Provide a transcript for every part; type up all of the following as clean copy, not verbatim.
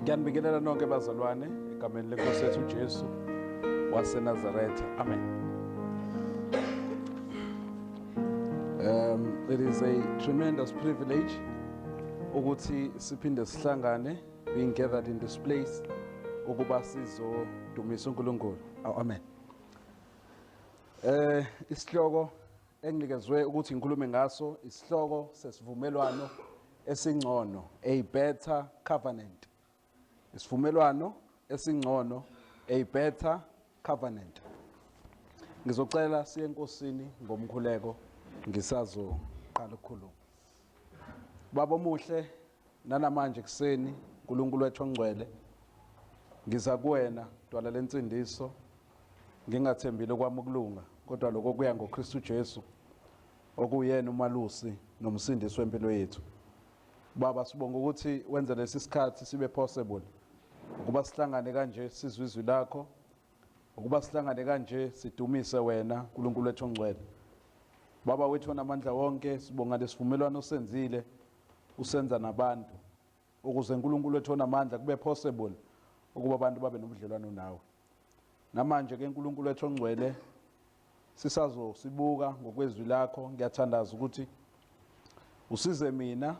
Ngiyanibingelela nonke bazalwane egameni lenkosi yethu uJesu waseNazaretha. Amen. It is a tremendous privilege ukuthi siphinde sihlangane, being gathered in this place ukuba sizodumisa uNkulunkulu. Amen. Isihloko enginikezwe ukuthi ngikhulume ngaso isihloko sesivumelwano esingcono, a better covenant. Isivumelwano esingcono, a better covenant. Ngizocela siye enkosini ngomkhuleko ngisazoqala ukukhuluma. Baba omuhle, nanamanje kuseni uNkulunkulu wethu ongcwele, ngiza kuwena dwala lensindiso, ngingathembile kwami ukulunga, kodwa lokho kuya ngoKristu Jesu okuyena umalusi nomsindisi wempilo yethu. Baba, sibonga ukuthi wenze lesi sikhathi sibe possible, ukuba sihlangane kanje sizwe izwi lakho, ukuba sihlangane kanje sidumise wena uNkulunkulu wethu ongcwele. Baba wethu onamandla wonke, sibonga lesivumelwano osenzile usenza nabantu, ukuze uNkulunkulu wethu onamandla kube possible ukuba abantu babe nobudlelwano nawe. Namanje ke uNkulunkulu wethu ongcwele, sibuka ngokwezwi lakho, ngiyathandaza ukuthi usize mina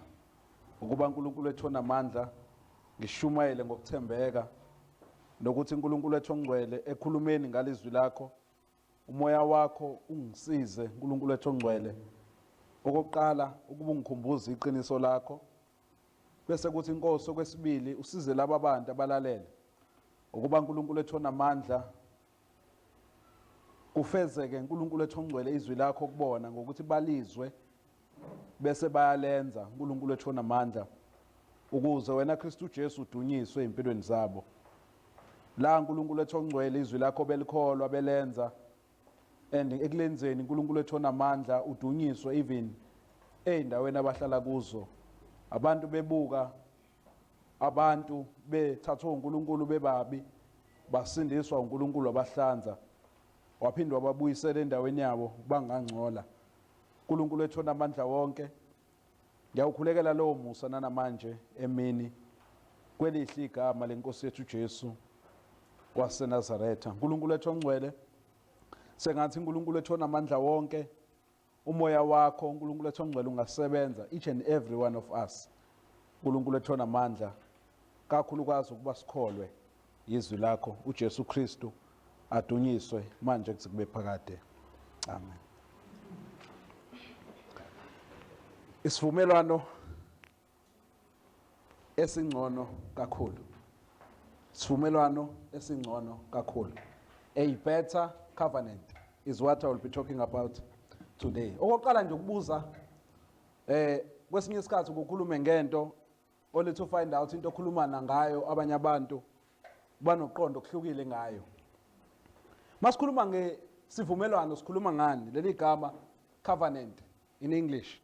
ukuba uNkulunkulu wethu onamandla ngishumayele ngokuthembeka, nokuthi uNkulunkulu wethu ongcwele ekhulumeni ngalizwi lakho, umoya wakho ungisize uNkulunkulu wethu ongcwele okokuqala ukuba ungikhumbuze iqiniso lakho, bese kuthi inkosi okwesibili usize laba bantu abalalele ukuba uNkulunkulu wethu onamandla kufezeke uNkulunkulu wethu ongcwele izwi lakho kubona ngokuthi balizwe bese bayalenza uNkulunkulu wethu onamandla, ukuze wena Kristu Jesu udunyiswe empilweni zabo. La uNkulunkulu wethu ongcwele izwi lakho belikholwa belenza, and ekulenzeni uNkulunkulu wethu onamandla udunyiswe even ey'ndaweni abahlala kuzo. Abantu bebuka, abantu bethathwa uNkulunkulu bebabi, basindiswa uNkulunkulu wabahlanza, waphinde wababuyisela endaweni yabo bangangcola. uNkulunkulu wethu onamandla wonke, ngiyawukhulekela lowo musa nanamanje emini kwelihle igama lenkosi yethu Jesu waseNazaretha. uNkulunkulu wethu ongcwele, sengathi uNkulunkulu wethu onamandla wonke, umoya wakho uNkulunkulu wethu ongcwele ungasebenza each and every one of us. uNkulunkulu wethu onamandla, kakhulukazi ukuba sikholwe izwi lakho, uJesu Kristu adunyiswe manje kuze kube phakade. Amen. Isivumelwano esingcono kakhulu. Isivumelwano esingcono kakhulu. A better covenant is what I will be talking about today. Okokuqala nje ukubuza, kwesinye isikhathi ukukhulume ngento olethu find out into okhulumana ngayo abanye abantu banoqondo okuhlukile ngayo. Masikhuluma ngesivumelwano sikhuluma ngani? Leli gama covenant in English.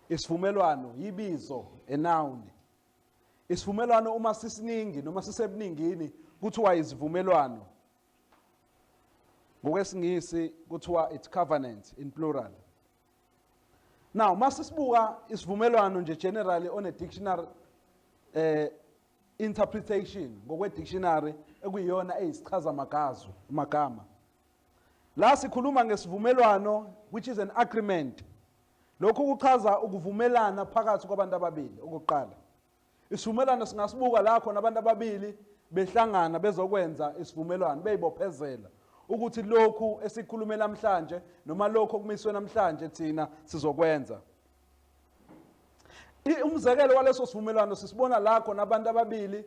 Isivumelwano yibizo, a noun. Isivumelwano uma sisiningi noma sisebuningini kuthiwa isivumelwano. Ngokwesingisi kuthiwa it's covenant in plural. Now masisibuka isivumelwano nje generally on a dictionary interpretation, ngokwe dictionary ekuyiyona eyisichaza magama. La sikhuluma ngesivumelwano which is an agreement. Lokhu kuchaza ukuvumelana phakathi kwabantu ababili. Okokuqala, isivumelwano singasibuka la khona abantu ababili behlangana bezokwenza isivumelwano, beyibophezela ukuthi lokhu esikhulume namhlanje noma lokho okumiswe namhlanje thina sizokwenza. Umzekelo waleso sivumelwano sisibona la khona abantu ababili,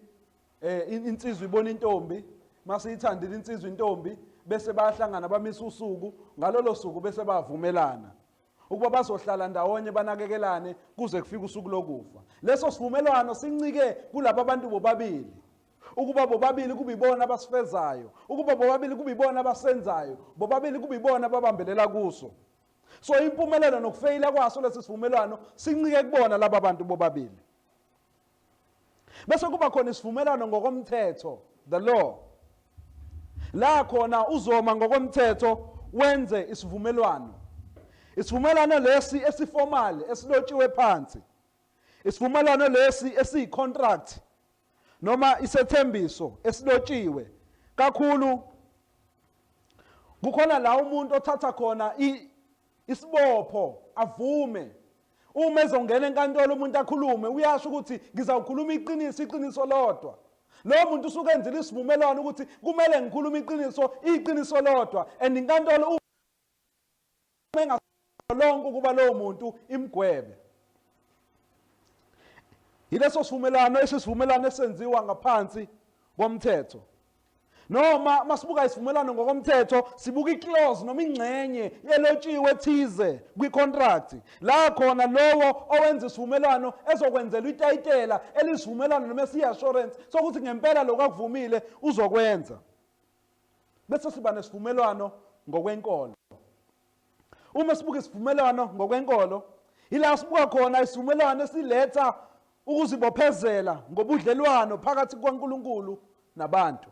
insizwa ibona intombi, masiyithandile insizwa intombi, bese bayahlangana bamisa usuku, ngalolo suku bese bavumelana ukuba bazohlala ndawonye banakekelane kuze kufike usuku lokufa. Leso sivumelwano sincike kulabo abantu bobabili, ukuba bobabili kubibona abasifezayo, ukuba bobabili kubibona abasenzayo, bobabili kubibona ababambelela kuso. So impumelelo nokufeyila kwaso lesi sivumelwano sincike kubona laba bantu bobabili. Bese kuba khona isivumelwano ngokomthetho, the law. La khona uzoma ngokomthetho wenze isivumelwano. Isivumelwano lesi esiformal esilotshiwe phansi. Isivumelwano lesi esiyicontract noma isethembiso esilotshiwe kakhulu kukhona la umuntu othatha khona isibopho avume uma ezongena enkantolo umuntu akhulume uyasho ukuthi ngizawukhuluma iqiniso lodwa lo muntu usuke enzile isivumelwano ukuthi kumele ngikhulume iqiniso lodwa and inkantolo uma lonke ukuba lowo muntu imgwebe yileso sivumelwano esisivumelwano esenziwa ngaphansi komthetho noma masibuka isivumelwano ngokomthetho sibuka iclause noma ingcenye yelotshiwe thize kwicontract la khona lowo owenza isivumelwano ezokwenzelwa itayitela elisivumelwano noma esiassurance sokuthi ngempela lokuvumile uzokwenza bese siba nesivumelwano ngokwenkolo uma sibuka isivumelwano ngokwenkolo ila sibuka khona isivumelwano esiletha ukuzibophezela ngobudlelwano phakathi kwaNkulunkulu nabantu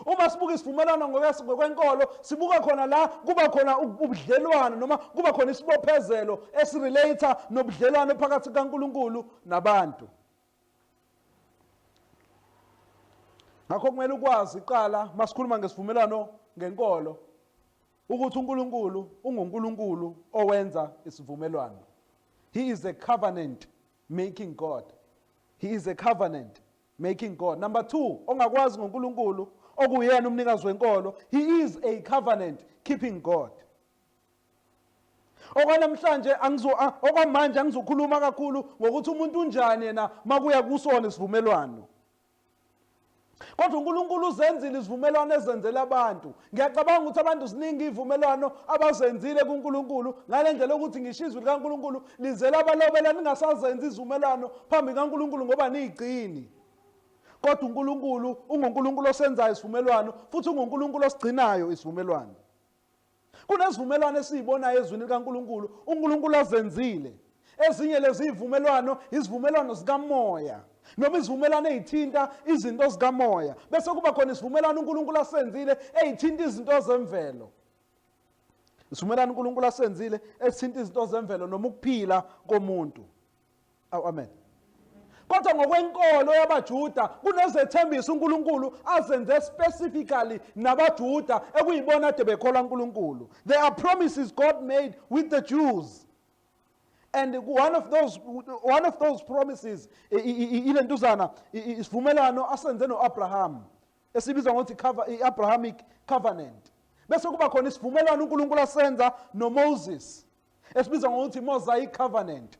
uma sibuka isivumelwano ngokwenkolo sibuka khona la kuba khona ubudlelwano noma kuba khona isibophezelo esirelate nobudlelwano phakathi kaNkulunkulu nabantu ngakho kumele ukwazi iqala masikhuluma ngesivumelwano ngenkolo ukuthi uNkulunkulu unguNkulunkulu owenza isivumelwano. He is a covenant making God. He is a covenant making God. Number 2, ongakwazi ngoNkulunkulu okuyena umnikazi wenkolo, he is a covenant keeping God. Okwanamhlanje okwamanje angizokhuluma kakhulu ngokuthi umuntu unjani yena makuya kusona isivumelwano. Kodwa uNkulunkulu uzenzile izivumelwano ezenzela abantu. Ngiyacabanga ukuthi abantu siningi izivumelwano abazenzile kuNkulunkulu ngale ndlela ukuthi ngishizwe likaNkulunkulu lizela abalobela ningasazenza izivumelwano phambi kaNkulunkulu ngoba niyigcini. Kodwa uNkulunkulu unguNkulunkulu osenzayo isivumelwano futhi unguNkulunkulu osigcinayo isivumelwano. Kunezivumelwano esizibonayo ezwini likaNkulunkulu uNkulunkulu azenzile. Ezinye lezi izivumelwano izivumelwano zikamoya noma izivumelwano ezithinta izinto zikamoya bese kuba khona isivumelwano uNkulunkulu asenzile ezithinta izinto zemvelo. Isivumelwano uNkulunkulu asenzile ezithinta izinto zemvelo noma ukuphila komuntu. Amen. Kodwa ngokwenkolo yabaJuda kunezethembiso uNkulunkulu azenze specifically nabaJuda ekuyibona ade bekholwa uNkulunkulu. There are promises God made with the Jews. And one of those promises ilentuzana isivumelwano asenze noAbraham esibizwa ngokuthi iAbrahamic covenant. Bese kuba khona isivumelwano uNkulunkulu asenza noMoses esibizwa ngokuthi Mosaic covenant.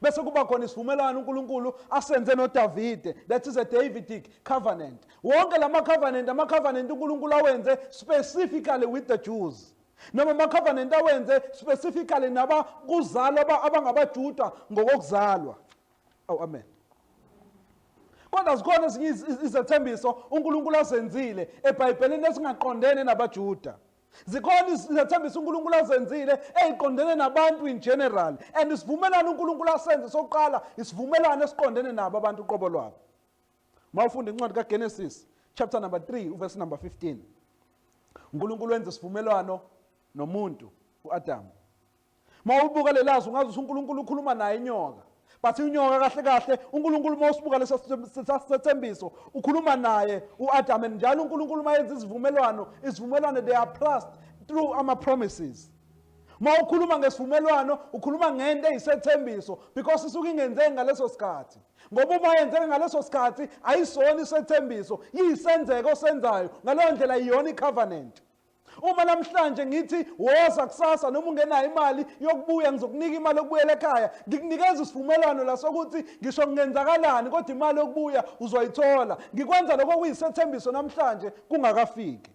Bese kuba khona isivumelwano uNkulunkulu asenze noDavide, that is a Davidic covenant. Wonke lama covenant uNkulunkulu awenze specifically with the Jews. Noma ama-covenant awenze specifically nabakuzalwa abangabaJuda ngokokuzalwa. Amen. Kodwa zikhona ezinye izethembiso uNkulunkulu azenzile eBhayibhelini ezingaqondene nabaJuda. Zikhona izethembiso uNkulunkulu azenzile eziqondene nabantu in general. And isivumelwano uNkulunkulu asenze sokuqala isivumelwano esiqondene nabo abantu uqobo lwabo. Mawufunda incwadi kaGenesis chapter number 3 verse number 15. uNkulunkulu wenza isivumelwano nomuntu uAdam. Mawubuka lelazo ungazi uNkulunkulu ukhuluma naye inyoka. But inyoka kahle kahle uNkulunkulu mawusibuka lesithembiso ukhuluma naye uAdam njalo uNkulunkulu mayenza isivumelwano they are passed through ama promises. Mawukhuluma ngesivumelwano ukhuluma ngento eyisethembiso because isuke ingenzeki ngaleso sikhathi. Ngoba uma yenzeke ngaleso sikhathi ayisona isethembiso, yisenzeko osenzayo ngaleyo ndlela iyona icovenant. Uma namhlanje ngithi woza kusasa noma ungenayo imali yokubuya ngizokunika imali yokubuyela ekhaya ngikunikeza isivumelwano la sokuthi ngisho kungenzakalani kodwa imali yokubuya uzoyithola ngikwenza lokho kuyisethembiso namhlanje kungakafiki.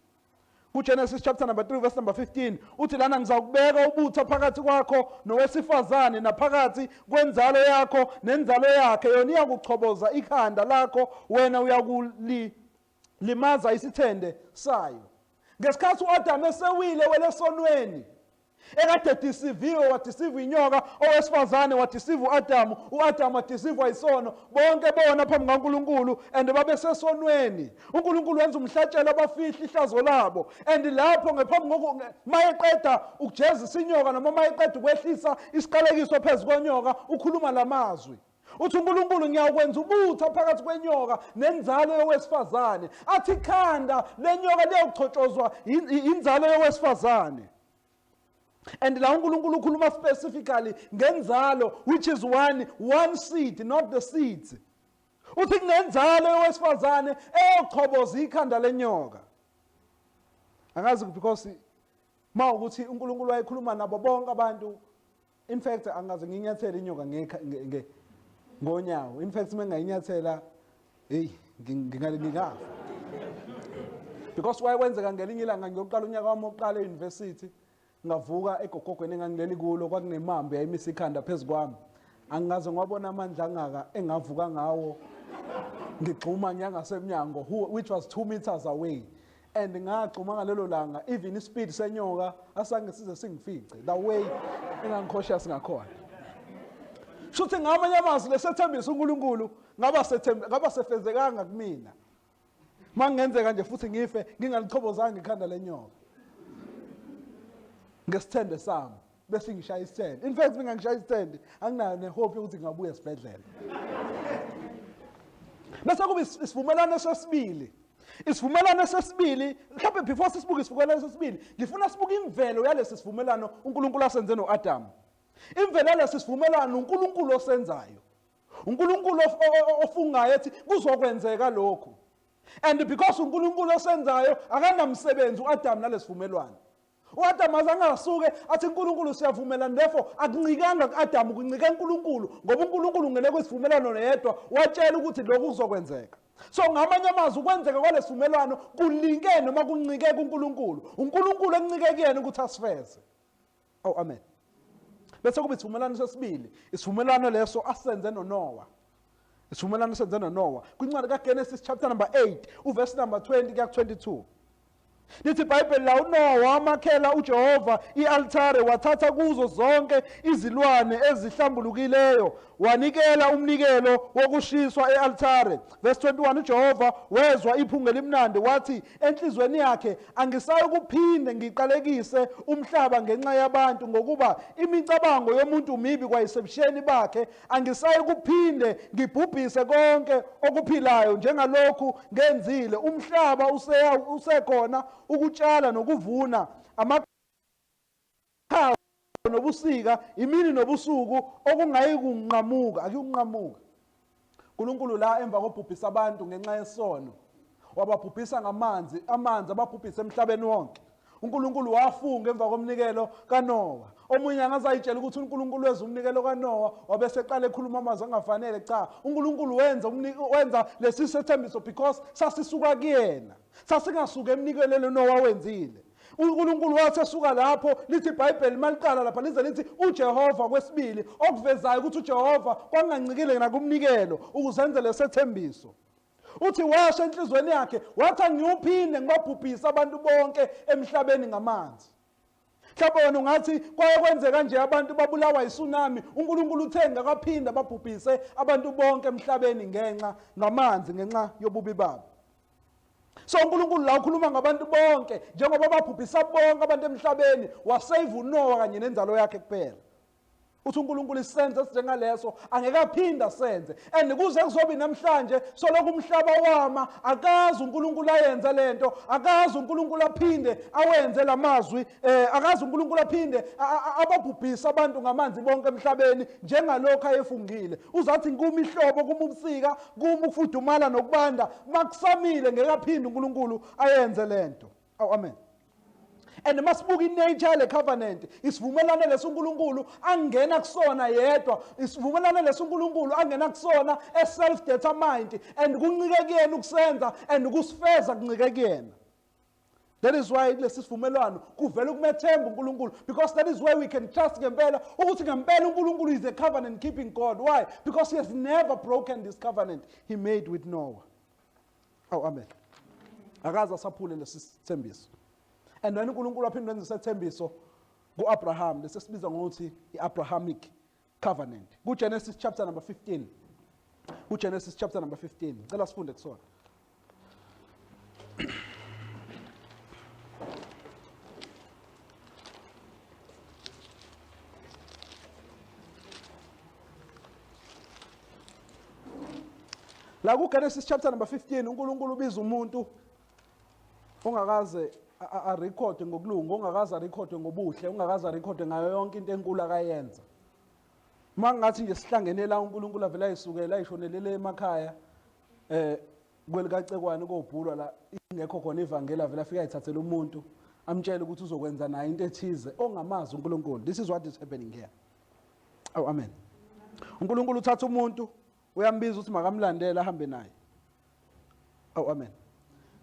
KuGenesis chapter number 3 verse number 15 uthi lana ngizakubeka ubutha phakathi kwakho nowesifazane naphakathi kwenzalo yakho nenzalo yakhe yona iyakuchoboza ikhanda lakho wena uyakulimaza isithende sayo. Ngesikhathi uAdam esewile welesonweni ekade disiviwe wadisiva inyoka owesifazane wadisiva uAdam wadisivwa isono bonke bona phambi kaNkulunkulu and babesesonweni. uNkulunkulu wenza umhlatshelo abafihla ihlazo labo and lapho ngephambi mayeqeda ukujezisa inyoka noma mayeqeda ukwehlisa isiqalekiso phezulu konyoka ukhuluma lamazwi Uthi uNkulunkulu ngiyakwenza ubutha phakathi kwenyoka nenzalo yowesifazane. Athi ikhanda lenyoka liyochotshozwa inzalo yowesifazane. And la uNkulunkulu ukhuluma specifically ngenzalo, which is one seed, not the seeds. Uthi kunenzalo yowesifazane eyochoboza ikhanda lenyoka. Angazi because mawukuthi uNkulunkulu wayekhuluma nabo bonke abantu. In fact angaze nginyathele inyoka ngonyawo. In fact mengayinyathela ngingafa. Because wayekwenzeka ngelinye ilanga ngiyoqala unyaka wami oqala euniversity, ngavuka egogogweni engangileli kulo kwakunemambe yayimisa ikhanda phezukwami. Angaze ngwabona amandla angaka engavuka ngawo ngigxuma nyangasemnyango which was 2 meters away. And ngagxuma ngalelo langa even ispeed senyoka asange size singifice the way engangicautious ngakhona. Shuthi ngamanye amazwi lesethembisa uNkulunkulu ngaba sefezekanga kumina. Mangenzeka nje futhi ngife ngingalichobozanga ikhanda lenyoka. Ngesithende sami bese ngishaya isithende. In fact ngingangishaya isithende anginayo nehope ukuthi ngabuya esibhedlela. Bese kuba isivumelwano sesibili. Isivumelwano sesibili, mhlawumbe before sisibuke isivumelwano sesibili, ngifuna sibuke imvelo yalesi sivumelwano uNkulunkulu asenze noAdam. Imvelo yalesi sivumelwano uNkulunkulu osenzayo. uNkulunkulu ofungayo ethi kuzokwenzeka lokho. And because uNkulunkulu osenzayo akanamsebenzi uAdam nalesivumelwano. uAdam azange asuke athi uNkulunkulu siyavumelana, therefore akuncikanga kuAdam kuncika uNkulunkulu ngoba uNkulunkulu ngene kwesivumelwano neyedwa watshela ukuthi lokhu kuzokwenzeka. So ngamanye amazwi ukwenzeka kwalesivumelwano kulinke noma kuncike kuNkulunkulu. uNkulunkulu encike kuyena ukuthi asifeze. Oh amen. Bese kuba isivumelwano sesibili, isivumelwano leso asenze noNoah. Isivumelwano senze noNoah. Kwincwadi kaGenesis chapter number 8, uverse number 20 kuya 22. Lithi iBhayibheli la uNoah wamakhela uJehova ialtare, wathatha kuzo zonke izilwane ezihlambulukileyo wanikela umnikelo wokushiswa ealtare. Verse 21, uJehova wezwa iphunga elimnandi wathi enhlizweni yakhe angisayi kuphinde ngiqalekise umhlaba ngenxa yabantu ngokuba imicabango yomuntu mibi kwayisebusheni bakhe. Angisayi kuphinde ngibhubhise konke okuphilayo njengalokhu ngenzile. Umhlaba usekhona ukutshala nokuvuna, amakhawu nobusika, imini nobusuku okungayi kunqamuka, akukunqamuka. uNkulunkulu la emva kobhubhisa abantu ngenxa yesono wababhubhisa ngamanzi, amanzi ababhubhisa emhlabeni wonke. uNkulunkulu wafunga emva komnikelo kaNoah. Omunye angazayitshela ukuthi uNkulunkulu wenza umnikelo kaNoah wabese eqala ekhuluma amazwi angafanele. Cha, uNkulunkulu wenza lesi sethembiso because sasisuka kuyena, sasingasuka emnikelelo Noah wenzile. uNkulunkulu wathi esuka lapho, lithi iBhayibheli maliqala lapha lize lithi uJehova kwesibili, okuvezayo ukuthi uJehova kwangancikile nakumnikelo ukuzenza lesethembiso. Uthi washo enhlizweni yakhe wathi angiyophinde ngibabhubhise abantu bonke emhlabeni ngamanzi. Mhlawumbe wena ungathi kwayekwenzeka nje abantu babulawa yitsunami, uNkulunkulu uthe ngakaphinda babhubhise abantu bonke emhlabeni ngamanzi ngenxa yobubi babo. So uNkulunkulu la ukhuluma ngabantu bonke njengoba babhubhisa bonke abantu emhlabeni, wasave uNoah kanye nenzalo yakhe kuphela. Uthi uNkulunkulu isenze njengaleso angekaphinda senze. And kuze kuzobe namhlanje soloku umhlaba wama, akazi uNkulunkulu ayenze lento, akazi uNkulunkulu aphinde awenze lamazwi, akazi uNkulunkulu aphinde ababhubhisa abantu ngamanzi bonke emhlabeni njengalokho ayefungile. Uzathi kuma ihlobo, kuma ubusika, kuma ukufudumala nokubanda, makusamile ngekaphinda uNkulunkulu ayenze lento. Oh amen. And masibuka inature le covenant, isivumelwano lesuNkulunkulu angena kusona yedwa, isivumelwano lesuNkulunkulu angena kusona self determined and kuncike kuyena ukusenza and ukusifeza kuncike kuyena. That is why lesi sivumelwano kuvela ukumethemba uNkulunkulu, because that is why we can trust ngempela ukuthi ngempela uNkulunkulu is a covenant keeping God. Why? Because he has never broken this covenant he made with Noah. Oh amen. Akaza saphule lesi sithembiso. And when uNkulunkulu aphinde wenza isethembiso kuAbraham, lesisibiza ngokuthi iAbrahamic covenant. KuGenesis chapter number 15. KuGenesis chapter number 15. Cela sifunde kusona. La kuGenesis chapter number 15 uNkulunkulu ubiza umuntu ongakaze arekhode ngokulunga, ongakaze arekhode ngobuhle, ongakaze arekhode ngayo yonke into enkulu akayenza. Mangathi nje sihlangene la uNkulunkulu avela ayisukela ayishonelele emakhaya kwelikacekwane kobhulwa la ingekho khona ivangeli avela afika ayithathela umuntu amtshela ukuthi uzokwenza naye into ethize ongamazi uNkulunkulu. This is what is happening here. Oh amen. uNkulunkulu uthatha umuntu uyambiza ukuthi makamlandela ahambe naye. Oh amen.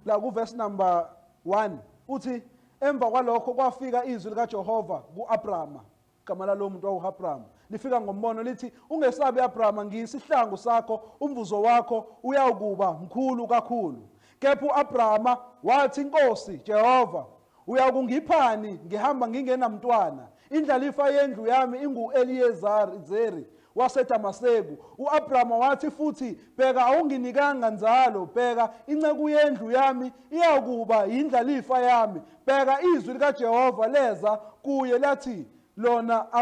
La ku verse number 1 uthi emva kwalokho kwafika izwi likaJehova kuAbrahama. Igama lalo muntu wakuAbrahama lifika ngombono lithi ungesabi Abrahama, ngiyisihlangu sakho, umvuzo wakho uyawukuba mkhulu kakhulu. Kepha uAbrahama wathi, Nkosi Jehova, uyakungiphani ngihamba ngingenamntwana? Indlalifa yendlu yami ingu-Eliyezeri waseDamaseko. uAbrahama wathi futhi, bheka awunginikanga nzalo, bheka inceku yendlu yami iyakuba yindlalifa yami. Bheka izwi likaJehova leza kuye lathi, lona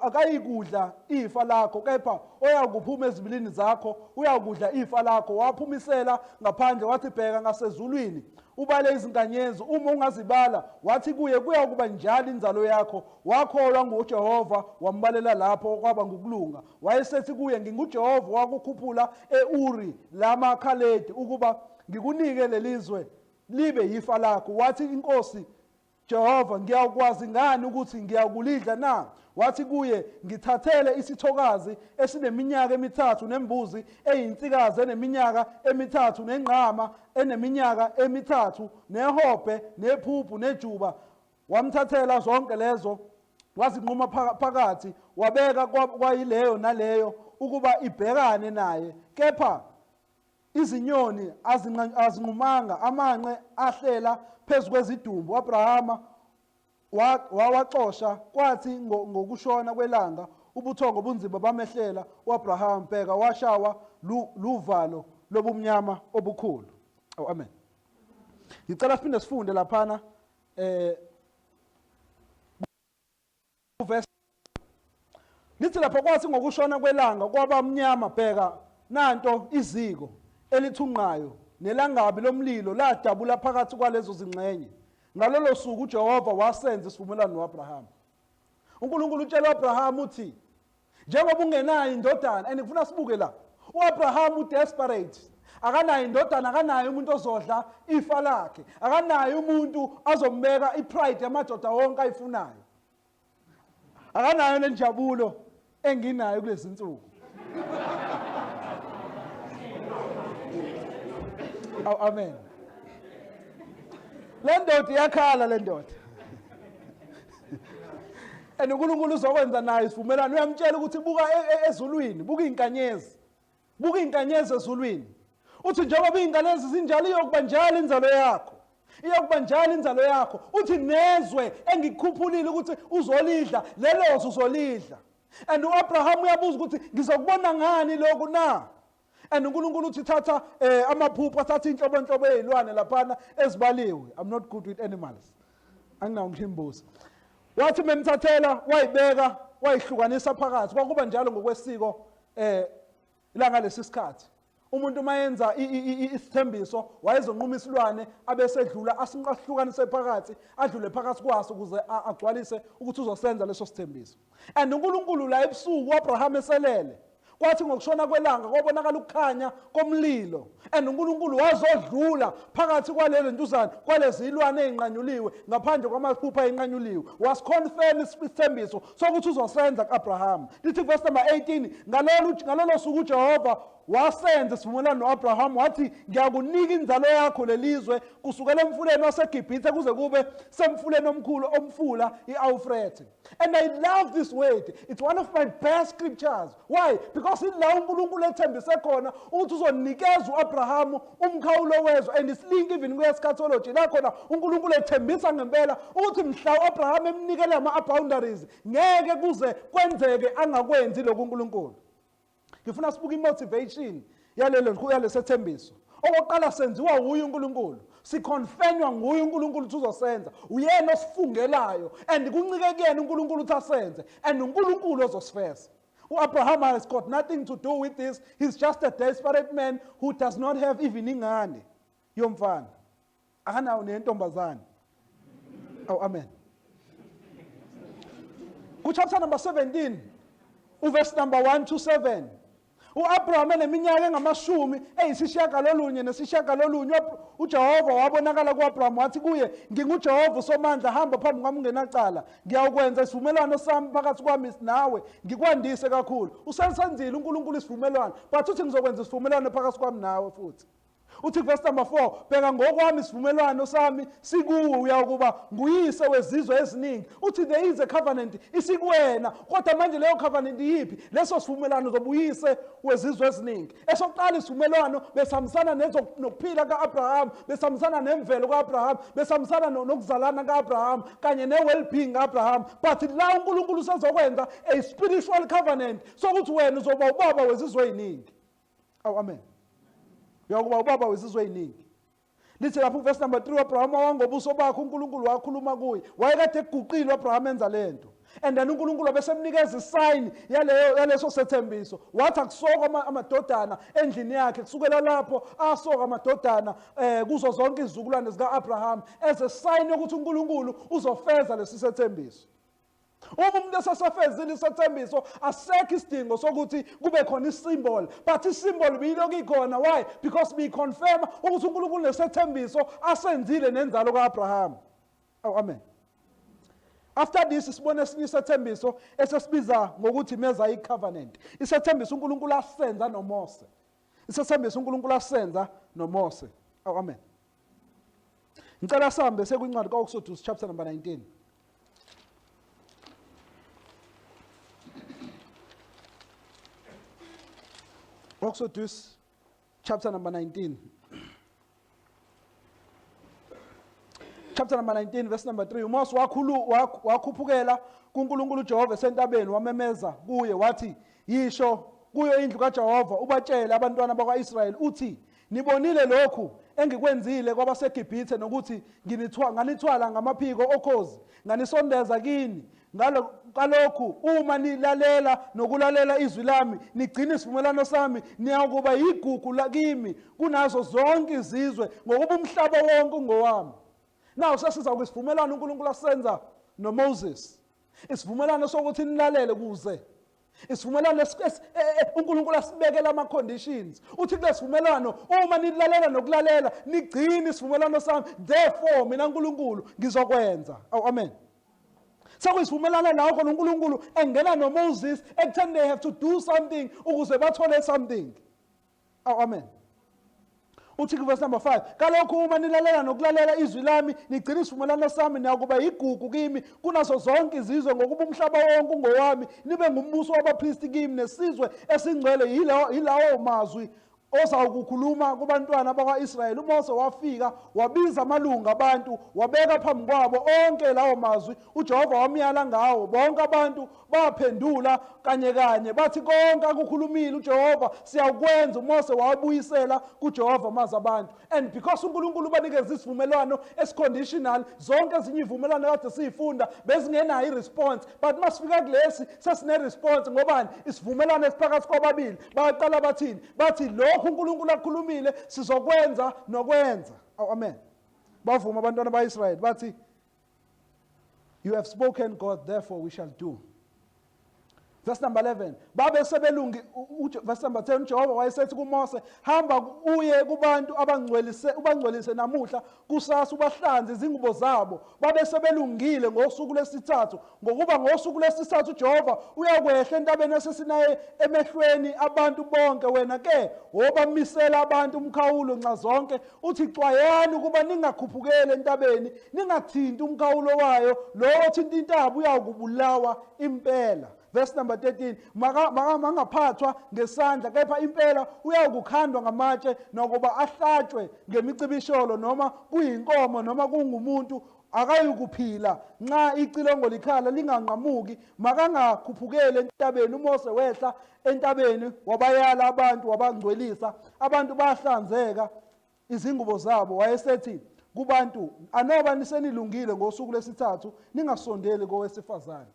akayikudla ifa lakho, kepha oyakuphuma ezibilini zakho uyakudla ifa lakho. Waphumisela ngaphandle wathi, bheka ngasezulwini ubale izinkanyezi, uma ungazibala. Wathi kuye, kuyakuba njalo inzalo yakho. Wakholwa nguJehova wambalela lapho kwaba ngukulunga. Wayesethi kuye, nginguJehova wakukhuphula e-Uri lamaKhaledi ukuba ngikunike lelizwe libe yifa lakho. Wathi inkosi Jehova, ngiyakwazi ngani ukuthi ngiyakulidla na? Wathi kuye, ngithathele isithokazi esineminyaka emithathu, nembuzi eyinsikazi eneminyaka emithathu, nenqama eneminyaka emithathu, nehobhe, nephuphu, nejuba. Wamthathela zonke lezo, wazinquma phakathi, wabeka kwayileyo naleyo ukuba ibhekane naye. Kepha izinyoni azinqumanga amanqe ahlela phezu kwezidumbu. uAbrahama wawaxosha, kwathi ngokushona kwelanga ubuthongo bunzima bamehlela uAbrahama, bheka washawa luvalo lobumnyama obukhulu. Oh amen. Ngicela siphinde sifunde laphana verse lithi lapho, kwathi ngokushona kwelanga kwaba mnyama, bheka nanto iziko elithunqayo nelangabi lomlilo ladabula phakathi kwalezo zingxenye. Ngalolo suku uJehova wasenza isivumelwano noAbrahama. uNkulunkulu utshela uAbrahama uthi, njengoba ungenayo indodana, and ngifuna sibuke la, uAbrahama udesperate, akanayo indodana, akanayo umuntu ozodla ifa lakhe, akanayo umuntu azombeka ipride yamadoda wonke ayifunayo, akanayo nenjabulo enginayo kulezi insuku. Oh, amen. Le ndoda iyakhala le ndoda. And uNkulunkulu uzokwenza naye isivumelwano. Uyamtshela ukuthi buka ezulwini, buka inkanyezi. Buka inkanyezi ezulwini. Uthi njengoba inkanyezi zinjalo iyokuba njalo inzalo yakho. Iyokuba njalo inzalo yakho. Uthi nezwe engikukhuphulile ukuthi uzolidla, lelozo uzolidla. And uAbraham uyabuza ukuthi ngizokubona ngani lokhu na? And uNkulunkulu uthi thatha amaphupho, athatha inhlobonhlobo ezilwane laphana ezibaliwe. I'm not good with animals. Anginawo ngimbuza. Wathi memthathela wayibeka wayihlukanisa phakathi. Kwakuba njalo ngokwesiko la ngalesi sikhathi. Umuntu mayenza isithembiso wayezonquma isilwane abesedlula asinqahlukanise phakathi, adlule phakathi kwaso ukuze agcwalise ukuthi uzosenza leso sithembiso. And uNkulunkulu la ebusuku uAbraham eselele, kwathi ngokushona kwelanga kwabonakala ukukhanya komlilo. And uNkulunkulu wazodlula phakathi kwalelo ntuzana kwalezi zilwane ezinqanyuliwe ngaphandle kwamaphupho ezinqanyuliwe. Was confirm isithembiso sokuthi uzosenza kuAbraham. Lithi verse number 18, ngalolo suku uJehova wasenza isivumelwano noAbraham wathi, ngiyakunika inzalo yakho lelizwe kusukela emfuleni waseGibhithe kuze kube semfuleni omkhulu omfula iEufrate. And I love this word. It's one of my best scriptures. Why? Because ila uNkulunkulu ethembise khona ukuthi uzonikeza uAbraham umkhawulo wezwe, and it's link even kweschatology la khona uNkulunkulu ethembisa ngempela ukuthi mhla uAbraham emnikela ama-boundaries ngeke kuze kwenzeke angakwenzi lokhu uNkulunkulu. Ngifuna sibuke imotivation yalesethembiso. Okokuqala senziwa uye uNkulunkulu, siconfirmwa nguye uNkulunkulu ukuthi uzosenza. Uyena osifungelayo and kuncike kuyena uNkulunkulu ukuthi asenze, and uNkulunkulu ozosifeza. U-Abraham has got nothing to do with this. He's just a desperate man who does not have even ingane yomfana. Akanawo nentombazane. Oh, amen. Chapter number 17, verse number 1 to 7. U-Abraham eneminyaka engamashumi eyisishiyagalolunye nesishiyagalolunye uJehova wabonakala ku-Abraham wathi kuye, "NginguJehova uSomandla, hamba phambi kwami ungenacala. Ngiyakwenza isivumelwano sami phakathi kwami nawe, ngikwandise kakhulu." Usensenzile uNkulunkulu isivumelwano, but uthi ngizokwenza isivumelwano phakathi kwami nawe futhi. Uthi verse number 4, "Bheka ngokwami isivumelwano sami sikuwe, uyakuba nguyise wezizwe eziningi." Uthi there is a covenant isikuwena, kodwa manje leyo covenant yiphi? Leso sivumelwano zobuyise wezizwe eziningi. Esokuqala isivumelwano besihambisana nokuphila ka-Abraham, besihambisana nemvelo ka-Abraham, besihambisana nokuzalana ka-Abraham kanye ne-well-being ka-Abraham. But la uNkulunkulu usezokwenza a spiritual covenant sokuthi wena uzoba ubaba wezizwe eziningi. Awu, amen. Uyakuba ubaba wezizwe eziningi. Lithi lapho verse number 3, uAbraham wangobuso bakhe uNkulunkulu wakhuluma kuye. Wayekade eguqile uAbraham enza lento. And then uNkulunkulu besemnikeza isign yaleso sethembiso. Wathi akusokwa amadodana endlini yakhe, kusukela lapho asoka amadodana kuzo zonke izizukulwane zika-Abraham as a sign yokuthi uNkulunkulu uzofeza lesi sethembiso. Uma umuntu esesafezile isethembiso asekho isidingo sokuthi kube khona isimboli, but isimboli biyilokhu ikhona. Why? Because biyiconfirma ukuthi uNkulunkulu nesethembiso asenzile nenzalo ka-Abraham. Oh, amen. After this sibone esinye isethembiso esesibiza ngokuthi Mosaic covenant. Isethembiso uNkulunkulu asenza noMose. Isethembiso uNkulunkulu asenza noMose. Oh, amen. Ngicela sihambe sekwincwadi ka-Exodus chapter number 19. Exodus chapter number 19. Chapter number 19 verse number 3. uMose wakhuphukela kuNkulunkulu uJehova esentabeni wamemeza kuye wathi, "Yisho kuyo indlu kaJehova ubatshele abantwana bakwa-Israyeli uthi, nibonile lokhu engikwenzile kwabaseGibhithe nokuthi nganithwala ngamaphiko okhozi nganisondeza kini. Ngalokhu uma nilalela nokulalela izwi lami nigcina isivumelwano sami, niyakuba yigugu lakimi kunazo zonke izizwe ngokuba umhlaba wonke ungowami." Now sesiza kwisivumelwano uNkulunkulu asenza noMoses. Isivumelwano sokuthi nilalele kuze. Isivumelwano uNkulunkulu asibekela ama-conditions. Uthi kulesivumelwano uma nilalela nokulalela nigcina isivumelwano sami, therefore mina uNkulunkulu ngizokwenza. Oh, amen. Sekuyisivumelwano la khona uNkulunkulu engena noMoses ekutheni they have to do something ukuze bathole something. Oh, amen. Uthi verse number 5, "Kalokhu uma nilalela nokulalela izwi lami nigcina isivumelwano sami, niyakuba yigugu kimi kunazo zonke izizwe ngokuba umhlaba wonke ungowami, nibe ngumbuso wabaphristi kimi nesizwe esingcwele." Yilawo mazwi ozawukukhuluma kubantwana bakwa-Israyeli. uMose wafika wabiza amalunga abantu wabeka phambi kwabo onke lawo mazwi uJehova wamyala ngawo. Bonke abantu baphendula kanye kanye bathi, "Konke akukhulumile uJehova siyakwenza." uMose wabuyisela kuJehova mazi abantu. And because uNkulunkulu ubanikeza isivumelwano esiconditional, zonke ezinye izivumelwano kade siyifunda bezingenayo i-response, but masifika kulesi sesine-response. Ngobani? Isivumelwano esiphakathi kwababili. Baqala bathini? Bathi lokhu uNkulunkulu akhulumile sizokwenza nokwenza. Oh, amen. Bavuma abantwana ba-Israyeli bathi, "You have spoken, God, therefore we shall do." Verse number 11. Babe sebelungi verse number 10 uJehova wayesethi kuMose, "Hamba uye kubantu ubangcwelise namuhla kusasa ubahlanze izingubo zabo babe sebelungile ngosuku lesithathu ngokuba ngosuku lesithathu uJehova uyakwehla entabeni yaseSinayi emehlweni abantu bonke. Wena ke wobamisela abantu umkhawulo nxa zonke uthi xwayani ukuba ningakhuphukeli entabeni ningathinti umkhawulo wayo, lo othinta intaba uyakubulawa impela." Verse number 13, "Mangaphathwa ngesandla kepha impela uyakukhandwa ngamatshe nokuba ahlatshwe ngemicibisholo noma kuyinkomo noma kungumuntu akayikuphila nxa icilongo likhala linganqamuki. Makangakhuphukeli entabeni." uMose wehla entabeni wabayala abantu wabangcwelisa, abantu bahlanzeka izingubo zabo. Wayesethi kubantu, "Anoba nisenilungile ngosuku lesithathu ningasondeli kowesifazane."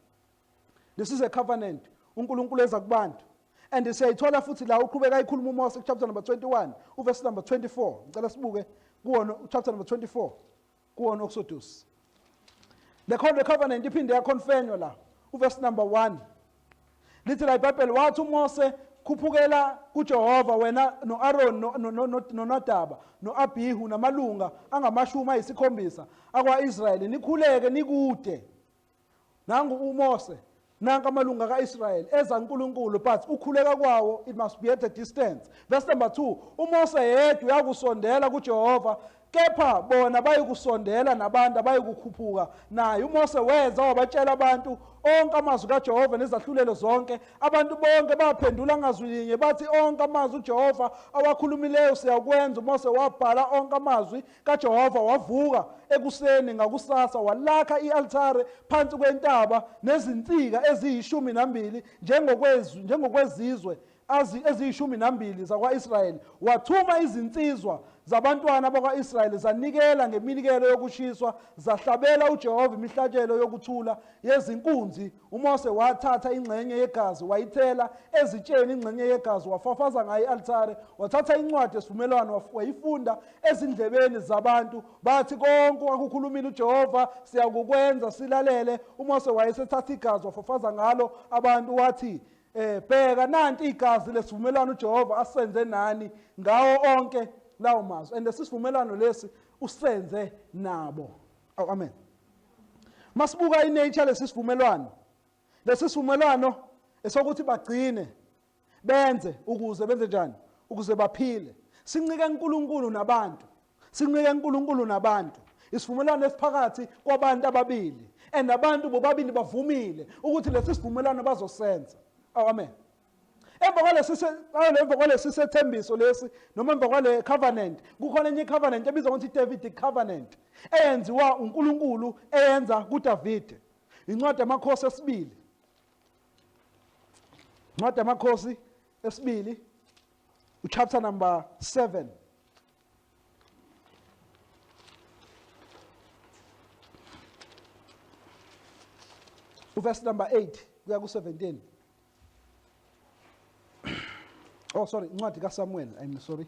This is a covenant uNkulunkulu eza kubantu. And siyayithola futhi la uqhubeka ikhuluma uMose chapter number 21 uverse number 24. Ngicela sibuke kuwona chapter number 24 kuwona okusodusi. The covenant iphinde yaconfirmwa la uverse number 1. Lithi la iBhayibheli wathi uMose khuphukela kuJehova wena noAaron noNadaba noAbihu namalunga angamashumi ayisikhombisa akwaIsrayeli nikhuleke nikude. Nangu uMose nanka amalunga kaIsrayeli eza uNkulunkulu but ukhuleka kwawo it must be at a distance. Verse number 2 uMose yedwa uyakusondela kuJehova kepha bona bayikusondela nabantu abayikukhuphuka naye uMose weza wabatshela abantu onke amazwi kaJehova nezahlulelo zonke abantu bonke baphendula ngazwi linye bathi onke amazwi uJehova awakhulumileyo siyakwenza. uMose wabhala onke amazwi kaJehova wavuka ekuseni ngakusasa walakha ialtare phansi kwentaba nezinsika eziyi12 njengokwezizwe eziyishumi zakwa-Israyeli wathuma izinsizwa zabantwana bakwa-Israyeli zanikela ngeminikelo yokushiswa zahlabela uJehova imihlatshelo yokuthula yezinkunzi. uMose wathatha ingxenye yegazi wayithela ezitsheni ingxenye yegazi wafafaza ngayo i-altare wathatha incwadi yesivumelwano wayifunda ezindlebeni zabantu bathi konke akukhulumile uJehova siyakukwenza silalele. uMose wayesethatha igazi wafafaza ngalo abantu wathi bheka nanti igazi lesivumelwano uJehova asenze nani ngawo onke lawo mazwi and lesivumelwano lesi usenze nabo. Amen. Masibuka inature lesivumelwano. Lesivumelwano esokuthi bagcine benze ukuze benze njani ukuze baphile. Sincike uNkulunkulu nabantu. Sincike uNkulunkulu nabantu. Isivumelwano esiphakathi kwabantu ababili and abantu bobabili bavumile ukuthi lesivumelwano bazosenza. Amen. Emva kwalesi sethembiso lesi noma emva kwale covenant kukhona enye covenant ebizwa ngokuthi Davidic covenant eyenziwa uNkulunkulu eyenza kuDavid. Incwadi yamakhosi esibili. Incwadi yamakhosi esibili uchapter number 7. Verse number 8 kuya ku-17. Oh sorry, incwadi kaSamuel. I'm sorry.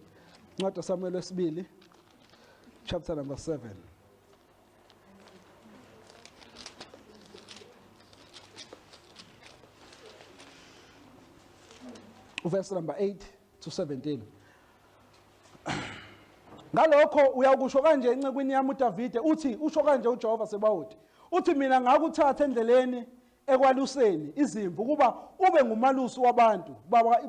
Incwadi kaSamuel wesibili chapter number 7. Verse number 8 to 17. Ngalokho uyakusho kanje encekwini yami uDavide uthi usho kanje uJehova Sebawuthi uthi mina ngakuthatha endleleni ekwaluseni izimvu kuba ube ngumalusi wabantu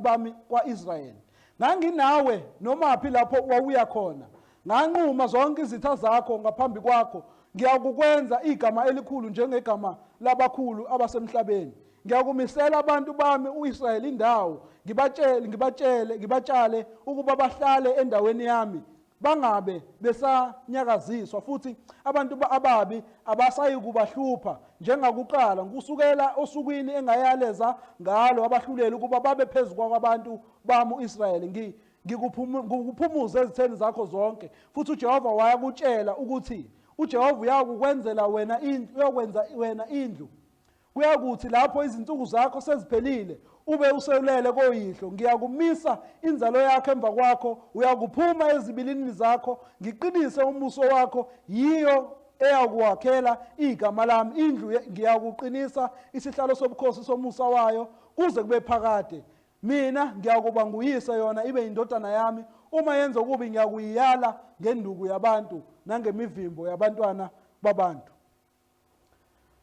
bami kwaIsrayeli. Nganginawe nomaphi lapho wawuya khona. Nganquma zonke izitha zakho ngaphambi kwakho. Ngiyakukwenza igama elikhulu njengegama labakhulu abasemhlabeni. Ngiyakumisela abantu bami uIsrayeli indawo. Ngibatshale ukuba bahlale endaweni yami. Bangabe besanyakaziswa futhi abantu ababi abasayi kubahlupha njengakuqala kusukela osukwini engayaleza ngalo abahlulela ukuba babe phezulu kwabantu bami uIsrayeli. Ngikuphumuza ezitheni zakho zonke futhi uJehova wayakutshela ukuthi uJehova uyakukwenzela wena indlu uyakwenza wena indlu. Kuyakuthi lapho izinsuku zakho seziphelile ube uselele koyihlo ngiyakumisa inzalo yakho emva kwakho uyakuphuma ezibilini zakho ngiqinise umuso wakho yiyo eyakuwakhela igama lami indlu ngiyakuqinisa isihlalo sobukhosi somusa wayo kuze kube phakade. Mina ngiyakuba nguyise yona ibe indodana yami uma yenza okubi ngiyakuyala ngenduku yabantu nangemivimbo yabantwana babantu.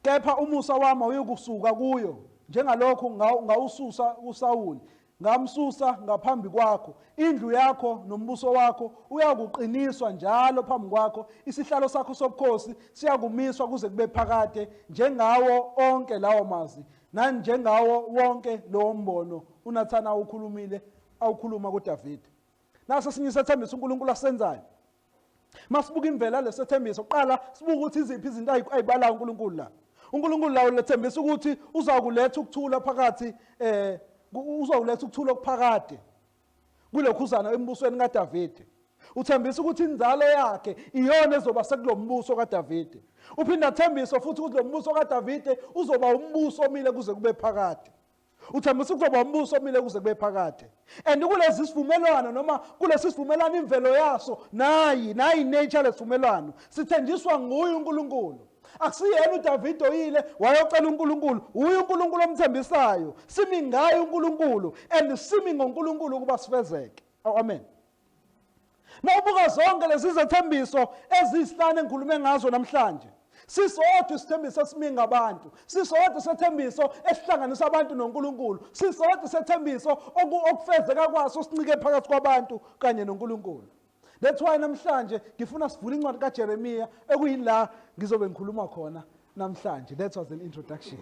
Kepha umusa wami uyekusuka kuyo njengalokho ngawususa uSawuli ngamsusa ngaphambi kwakho. Indlu yakho nombuso wakho uyakuqiniswa njalo phambi kwakho. Isihlalo sakho sobukhosi siyakumiswa kuze kube phakade njengawo onke lawo mazwi nanjengawo wonke lo mbono uNathana awukhuluma kuDavide. Naso sinye isethembiso uNkulunkulu asenzayo. Masibuka imvela lesethembiso qala sibuka ukuthi iziphi izinto ayibalayo uNkulunkulu la. uNkulunkulu lawo lethembisa ukuthi uzakuletha ukuthula phakathi uzakuletha ukuthula okuphakade kulokhuzana embusweni kaDavide. Uthembisa ukuthi inzalo yakhe iyona ezoba sekulo mbuso kaDavide. Uphinda athembisa futhi ukuthi lo mbuso kaDavide uzoba umbuso omile kuze kube phakade. uthembisa ukuzoba umbuso omile kuze kube phakade. And kulezi sivumelwano noma kulesi sivumelwano imvelo yaso nayi nature lesivumelwano sithenjiswa nguye uNkulunkulu. Akusiyena uDavid oyile wayocela uNkulunkulu, uye uNkulunkulu omthembisayo. Simi ngaye uNkulunkulu and simi ngoNkulunkulu kuba sifezeke. Amen. Nawubuka zonke lezi zethembiso ezisihlanu engikhulume ngazo namhlanje. Sisodwa isithembiso esiminga abantu. Sisodwa isethembiso esihlanganisa abantu noNkulunkulu. Sisodwa isethembiso okufezeka kwaso sincike phakathi kwabantu kanye noNkulunkulu. That's why namhlanje ngifuna sivule incwadi kaJeremiya ekuyila ngizobe ngikhuluma khona namhlanje. That was an introduction.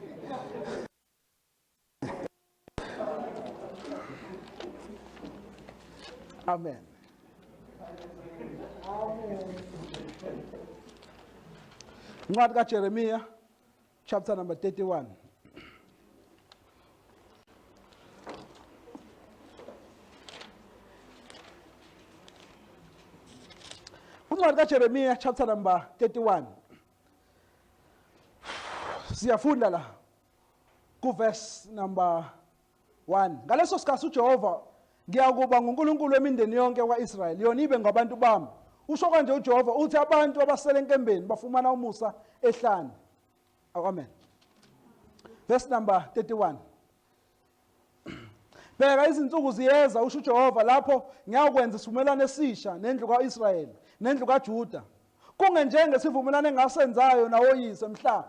Amen. Incwadi kaJeremiya chapter number 31. Incwadi kaJeremiya chapter number 31. Siyafunda la ku verse number 1. Ngaleso sikhathi uJehova ngiyakuba nguNkulunkulu wemindeni yonke kwaIsrayeli, yona ibe ngabantu bami. Usho kanje uJehova uthi abantu abasele enkembeni bafumana umusa ehlane. Amen. Verse number 31. Bheka izinsuku ziyeza usho uJehova lapho ngiyakwenza isivumelwano esisha nendlu kaIsrayeli nendlu kaJuda. Kungenjengesivumelwano engasenzayo nawoyise mhla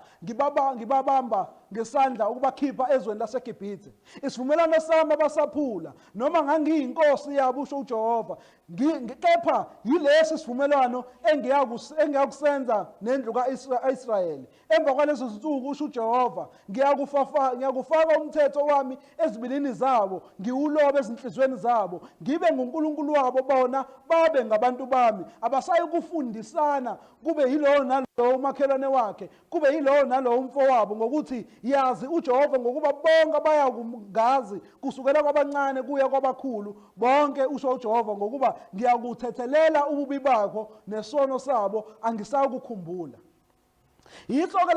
ngibabamba ngesandla ukubakhipha ezweni laseGibhithe. Isivumelwano sami abasaphula noma ngangiyinkosi yabo usho uJehova. Kepha yilesi isivumelwano engiyakusenza nendlu kaIsrayeli. Emva kwalezo zinsuku usho uJehova ngiyakufaka umthetho wami ezibilini zabo, ngiwulobe ezinhlizweni zabo, ngibe nguNkulunkulu wabo bona babe ngabantu bami. Abasayi kufundisana kube yilowo nalowo umakhelwane wakhe, kube yilowo nalowo umfowabo, ngokuthi yazi uJehova ngokuba bonke bayakungazi kusukela kwabancane kuya kwabakhulu bonke usho uJehova ngokuba ngiyakuthethelela ububi bakho nesono sabo angisakukhumbula. Yikho-ke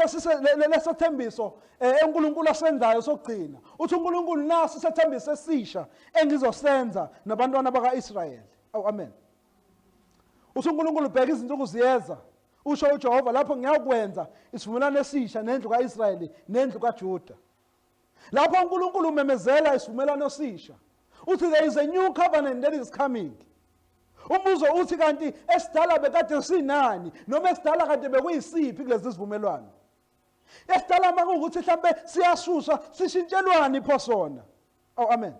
lesethembiso uNkulunkulu asenzayo sokugcina. Uthi uNkulunkulu nasi isethembiso esisha engizosenza nabantwana bakaIsrayeli. Amen. Uthi uNkulunkulu bheka izinsuku ziyeza usho uJehova lapho ngiyakwenza isivumelwano esisha nendlu kaIsrayeli nendlu kaJuda. Lapho uNkulunkulu umemezela isivumelwano esisha. Uthi there is a new covenant that is coming. Umbuzo uthi kanti esidala bekade sinani noma esidala kade bekuyisiphi kulezi sivumelwano? Esidala makuwukuthi mhlambe siyasusha sishintshelwani pho sona. Amen.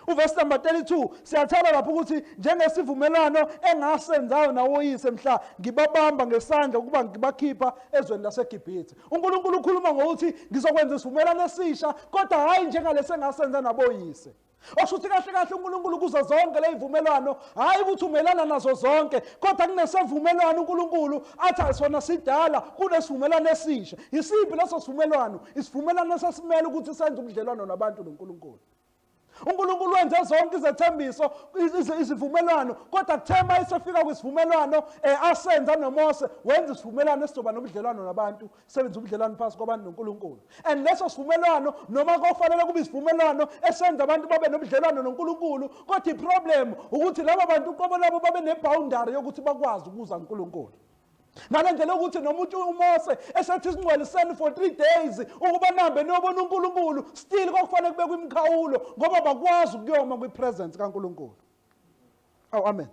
Uverse number 32 siyathala lapho ukuthi njengesivumelwano engasenzayo nawoyise mhla ngibabamba ngesandla ukuba ngibakhipha ezweni laseGibhithe. uNkulunkulu ukhuluma ngokuthi ngizokwenza isivumelwano esisha kodwa hayi njengalesi engasenza naboyise. Oshuthi kahle kahle uNkulunkulu kuzo zonke lezivumelwano hayi ukuthi umelana nazo zonke kodwa kunesivumelwano uNkulunkulu athi sona sidala kunesivumelwano esisha. Isiphi leso sivumelwano? Isivumelwano esasimele ukuthi senze ubudlelwano nabantu noNkulunkulu. uNkulunkulu wenze zonke izethembiso izivumelwano kodwa kuthema isefika kwisivumelwano asenza noMose wenza isivumelwano esizoba nobudlelwano nabantu, sebenza ubudlelwano phakathi kwabantu noNkulunkulu. And leso sivumelwano noma kufanele kube isivumelwano esenza abantu babe nobudlelwano noNkulunkulu, kodwa iproblem ukuthi laba bantu uqobo labo babe neboundary yokuthi bakwazi ukuza kuNkulunkulu. Ngale ndlela ukuthi nomuntu uMose esethi singcweliseni for 3 days ukuba nambe nobona uNkulunkulu, still kokufanele kube kwimkhawulo ngoba bakwazi ukuyoma kwipresence kaNkulunkulu. Amen.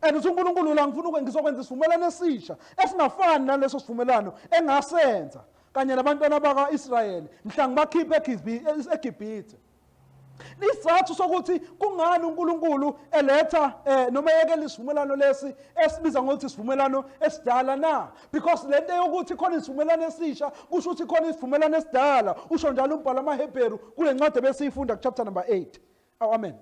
And uNkulunkulu la ngifuna ngizokwenza isivumelwano esisha esingafani naleso sivumelwano engasenza kanye nabantwana bakaIsrayeli mhla ngibakhiphe eGibhithe. Isizathu sokuthi kungani uNkulunkulu eletha noma yekela isivumelwano lesi esibiza ngokuthi isivumelwano esidala na? Because lento yokuthi khona isivumelwano esisha kusho ukuthi khona isivumelwano esidala. Usho njalo umbhalo amaHebheru kule ncwadi besiyifunda chapter number 8. Amen.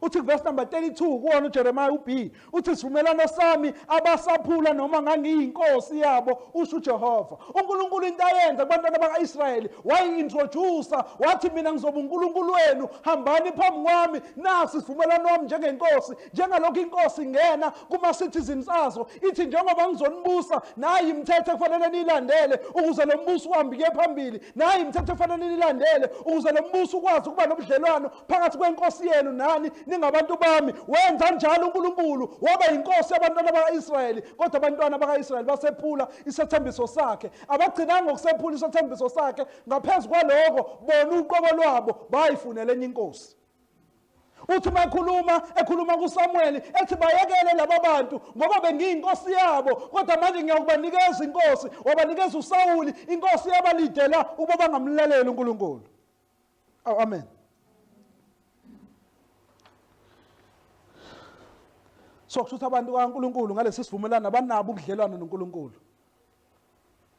Uthi verse number 32 kuwona uJeremiah uB uthi isivumelwano sami abasaphula noma ngangiyinkosi yabo usho uJehova. uNkulunkulu into ayenza kubantwana bakaIsrayeli wayi-introduce wathi mina ngizoba uNkulunkulu wenu, hambani phambi kwami, nasi isivumelwano wami njengenkosi. Njengalokhu inkosi ingena kuma-citizens azo ithi njengoba ngizonibusa nayi imithetho ekufanele niyilandele ukuze lo mbuso uhambe kuye phambili, nayi imithetho ekufanele niyilandele ukuze lo mbuso ukwazi ukuba nobudlelwano phakathi kwenkosi yenu nani ningabantu bami. Wenza njalo uNkulunkulu, waba yinkosi yabantwana baka-Israyeli, kodwa abantwana baka-Israyeli basephula isethembiso sakhe. Abagcinanga ngokusephula isethembiso sakhe, ngaphezu kwaloko bona uqobo lwabo bayifunela enye inkosi. Uthi ekhuluma kuSamuel ethi bayekele laba bantu ngoba bengiyinkosi yabo, kodwa manje ngiyakubanikeza inkosi. Wabanikeza uSawuli inkosi yabalidela ukuba bangamlaleli uNkulunkulu. Amen. So kusho ukuthi abantu kaNkulunkulu ngalesi sivumelwano abanabo ubudlelwano noNkulunkulu.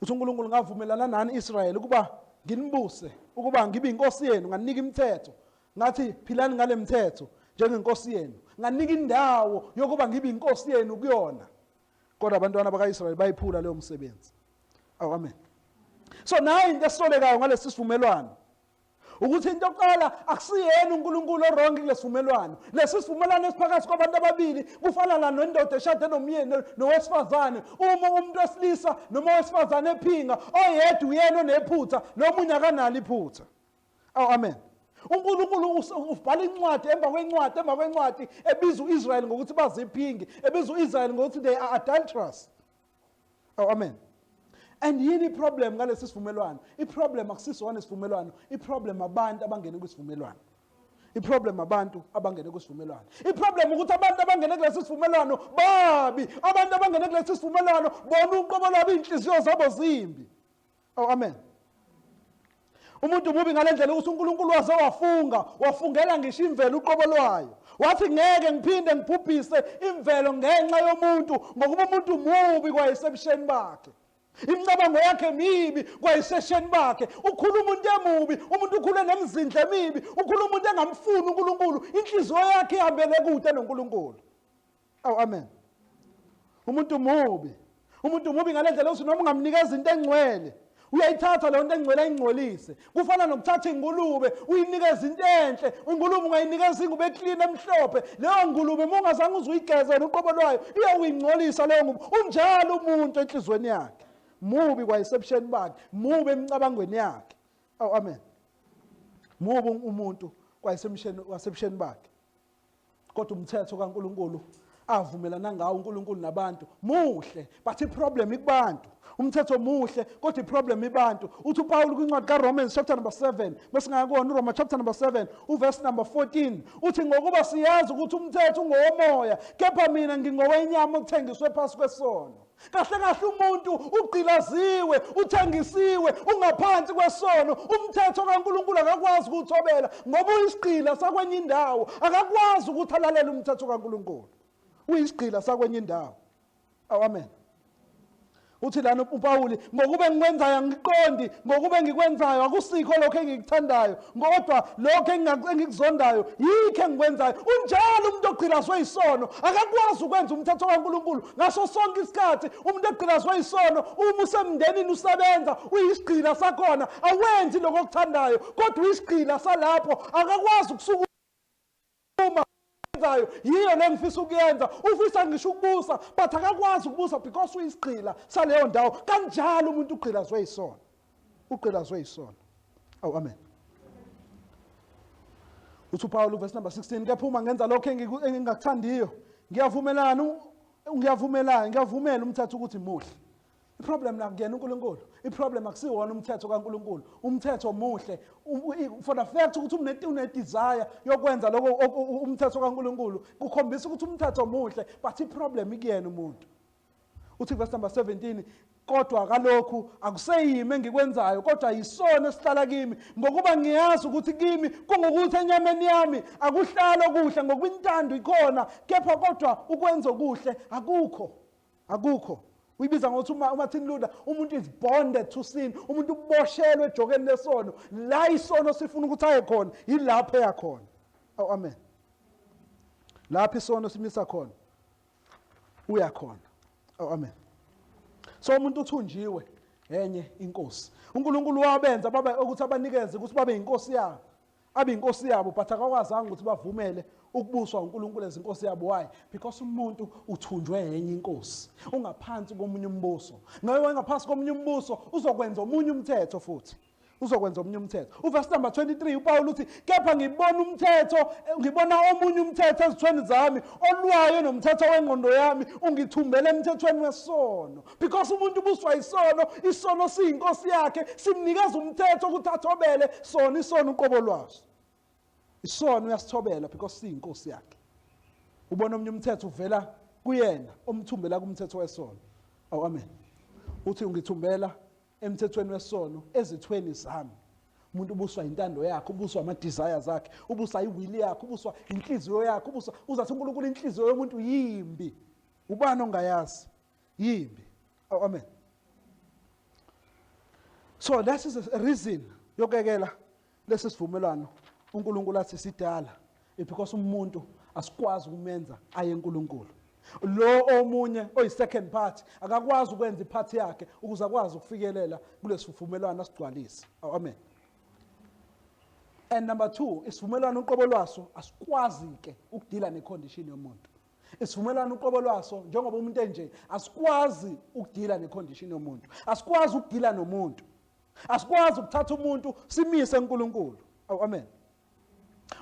Uthi uNkulunkulu ngavumelana nani Israyeli ukuba nginibuse, ukuba ngibe inkosi yenu, nganika imithetho. Ngathi philani ngale mithetho njengenkosi yenu. Nganika indawo yokuba ngibe inkosi yenu kuyona. Kodwa abantwana bakaIsrayeli bayiphula leyo msebenzi. Amen. So nayo into esolekayo ngalesi sivumelwano ukuthi into yokuqala akusiyena uNkulunkulu oronke kulesivumelwano. Lesi sivumelwano esiphakathi kwabantu ababili kufana la nendoda eshade nomyeni nowesifazane. Uma umuntu wesilisa noma owesifazane ephinga, oyedwa uyena onephutha nomunye akanalo iphutha. Amen. uNkulunkulu ubhala incwadi emva kwencwadi ebiza uIsrael ngokuthi baziphingi, ebiza uIsrael ngokuthi they are adulterous. Amen. And yini iproblem ngalesi sivumelwano? Iproblem akusisona isivumelwano, iproblem abantu abangene kwisivumelwano. Iproblem abantu abangene kwisivumelwano. Iproblem ukuthi abantu abangene kulesi sivumelwano babi, abantu abangene kulesi sivumelwano bona uqobo lwabo inhliziyo zabo zimbi. Amen. Umuntu mubi ngalendlela ukuthi uNkulunkulu waze wafungela ngisho imvelo uqobo lwayo. Wathi ngeke ngiphinde ngibhubhise imvelo ngenxa yomuntu ngokuba umuntu mubi kwayisebusheni bakhe. Imicabango yakhe mibi kwayisesheni bakhe. Ukhuluma umuntu emubi, umuntu ukhule nemizindla emibi, ukhuluma umuntu engamfuni uNkulunkulu, inhliziyo yakhe ihambele kude noNkulunkulu. Amen. Umuntu mubi ngalendlela ukuthi noma ungamnikeza into engcwele, uyayithatha leyo nto engcwele ayingcolise. Kufana nokuthatha ingulube uyinikeza into enhle. Ingulube ungayinikeza ingube eclean emhlophe, leyo ngulube uma ungazange uzuyigezela uqobo lwayo iyawuyingcolisa leyo ngulube. Unjalo umuntu enhlizweni yakhe, mubi kwayisebusheni bakhe, mubi emicabangweni yakhe. Amen. Mubi umuntu kwayisebusheni bakhe, kodwa umthetho kaNkulunkulu avumelana ngawo uNkulunkulu nabantu muhle, but iproblem ikubantu. Umthetho muhle kodwa iproblem ibantu. Uthi uPaul kwincwadi kaRomans chapter number 7, bese ngakubona uRoma chapter number 7 uverse number 14 uthi ngokuba siyazi ukuthi umthetho ungowomoya, kepha mina ngingowenyama okuthengiswe phasi kwesono. Kahle kahle umuntu ugqilaziwe, uthengisiwe, ungaphansi kwesono. Umthetho kaNkulunkulu akakwazi ukuthobela ngoba uyisigqila sakwenye indawo, akakwazi ukuthi alalele umthetho kaNkulunkulu. Uyisigqila sakwenye indawo. Amen. Uthi lana uPaul, ngokube ngikwenzayo angiqondi, ngokube ngikwenzayo akusikho lokho engikuthandayo, kodwa lokho engikuzondayo yikho engikwenzayo. Unjalo umuntu ogqilazwe isono akakwazi ukwenza umthetho kaNkulunkulu ngaso sonke isikhathi. Umuntu ogqilazwe isono uma usemndenini usebenza, uyisigqila sakhona, awenzi lokho okuthandayo, kodwa uyisigqila salapho akakwazi ukusukuma yiyo le ngifisa ukuyenza. Ufisa ngisho ukubusa but akakwazi ukubusa because uyisigqila saleyo ndawo. Kanjalo umuntu ugqilazwe isono, ugqilazwe isono. Amen. Uthi uPaul verse number 16, kepha uma ngenza lokho engingakuthandiyo ngiyavumela umthetho ukuthi muhle. Iproblem la kuyena uNkulunkulu. Iproblem akusiwona umthetho kaNkulunkulu. Umthetho muhle for the fact ukuthi une-desire yokwenza lokho umthetho kaNkulunkulu kukhombisa ukuthi umthetho muhle, but iproblem ikuyena umuntu. Uthi verse number 17, kodwa kalokhu akuseyimi engikwenzayo kodwa yisona esihlala kimi, ngokuba ngiyazi ukuthi kimi kungukuthi enyameni yami akuhlala okuhle ngokuba intando ikhona, kepha kodwa ukwenza okuhle akukho. Uyibiza ngokuthi uMartin Luther, umuntu is bonded to sin. Umuntu uboshelwe ejokeni lesono. La isono sifuna ukuthi aye khona, yilapho eya khona. Amen. lapho isono simisa khona uyakhona. Oh amen. So umuntu uthunjiwe enye inkosi. uNkulunkulu wabenza baba ukuthi abanikeze ukuthi babe inkosi yabo, abe inkosi yabo, but akakwazanga ukuthi bavumele ukubuswa uNkulunkulu ezinkosi yabo. Why? Because umuntu uthunjwe enye inkosi, ungaphansi komunye umbuso. Ngawe ngaphansi komunye umbuso uzokwenza omunye umthetho futhi. Uzokwenza omunye umthetho. Uverse number 23 uPaul uthi kepha ngibona omunye umthetho ezithweni zami olwayo nomthetho wengqondo yami ungithumbele emthethweni wesono. Because umuntu ubuswa isono siyinkosi yakhe, simnikeza umthetho ukuthi athobele sona isono uqobo lwaso. Isono uyasithobela because siyinkosi yakhe. Ubona omunye umthetho uvela kuyena omthumbela kumthetho wesono. Awu amen. Uthi ungithumbela emthethweni wesono ezithweni zami. Umuntu ubuswa intando yakhe, ubuswa ama desires akhe, ubuswa iwill yakhe, ubuswa inhliziyo yakhe, ubuswa uzathi uNkulunkulu inhliziyo yomuntu yimbi. Ubani ongayazi? Yimbi. Oh amen. So that is a reason yokekela lesi sivumelwano uNkulunkulu athi sidala, because umuntu asikwazi ukumenza aye eNkulunkulu. Lo omunye oyi-second party akakwazi ukwenza iphathi yakhe ukuze akwazi ukufikelela kulesi sivumelwano asigcwalise. Amen. And number 2, isivumelwano uqobo lwaso asikwazi-ke ukudila necondition yomuntu. Isivumelwano uqobo lwaso njengoba umuntu enje asikwazi ukudila necondition yomuntu, asikwazi ukudila nomuntu, asikwazi ukuthatha umuntu simise eNkulunkulu. Amen.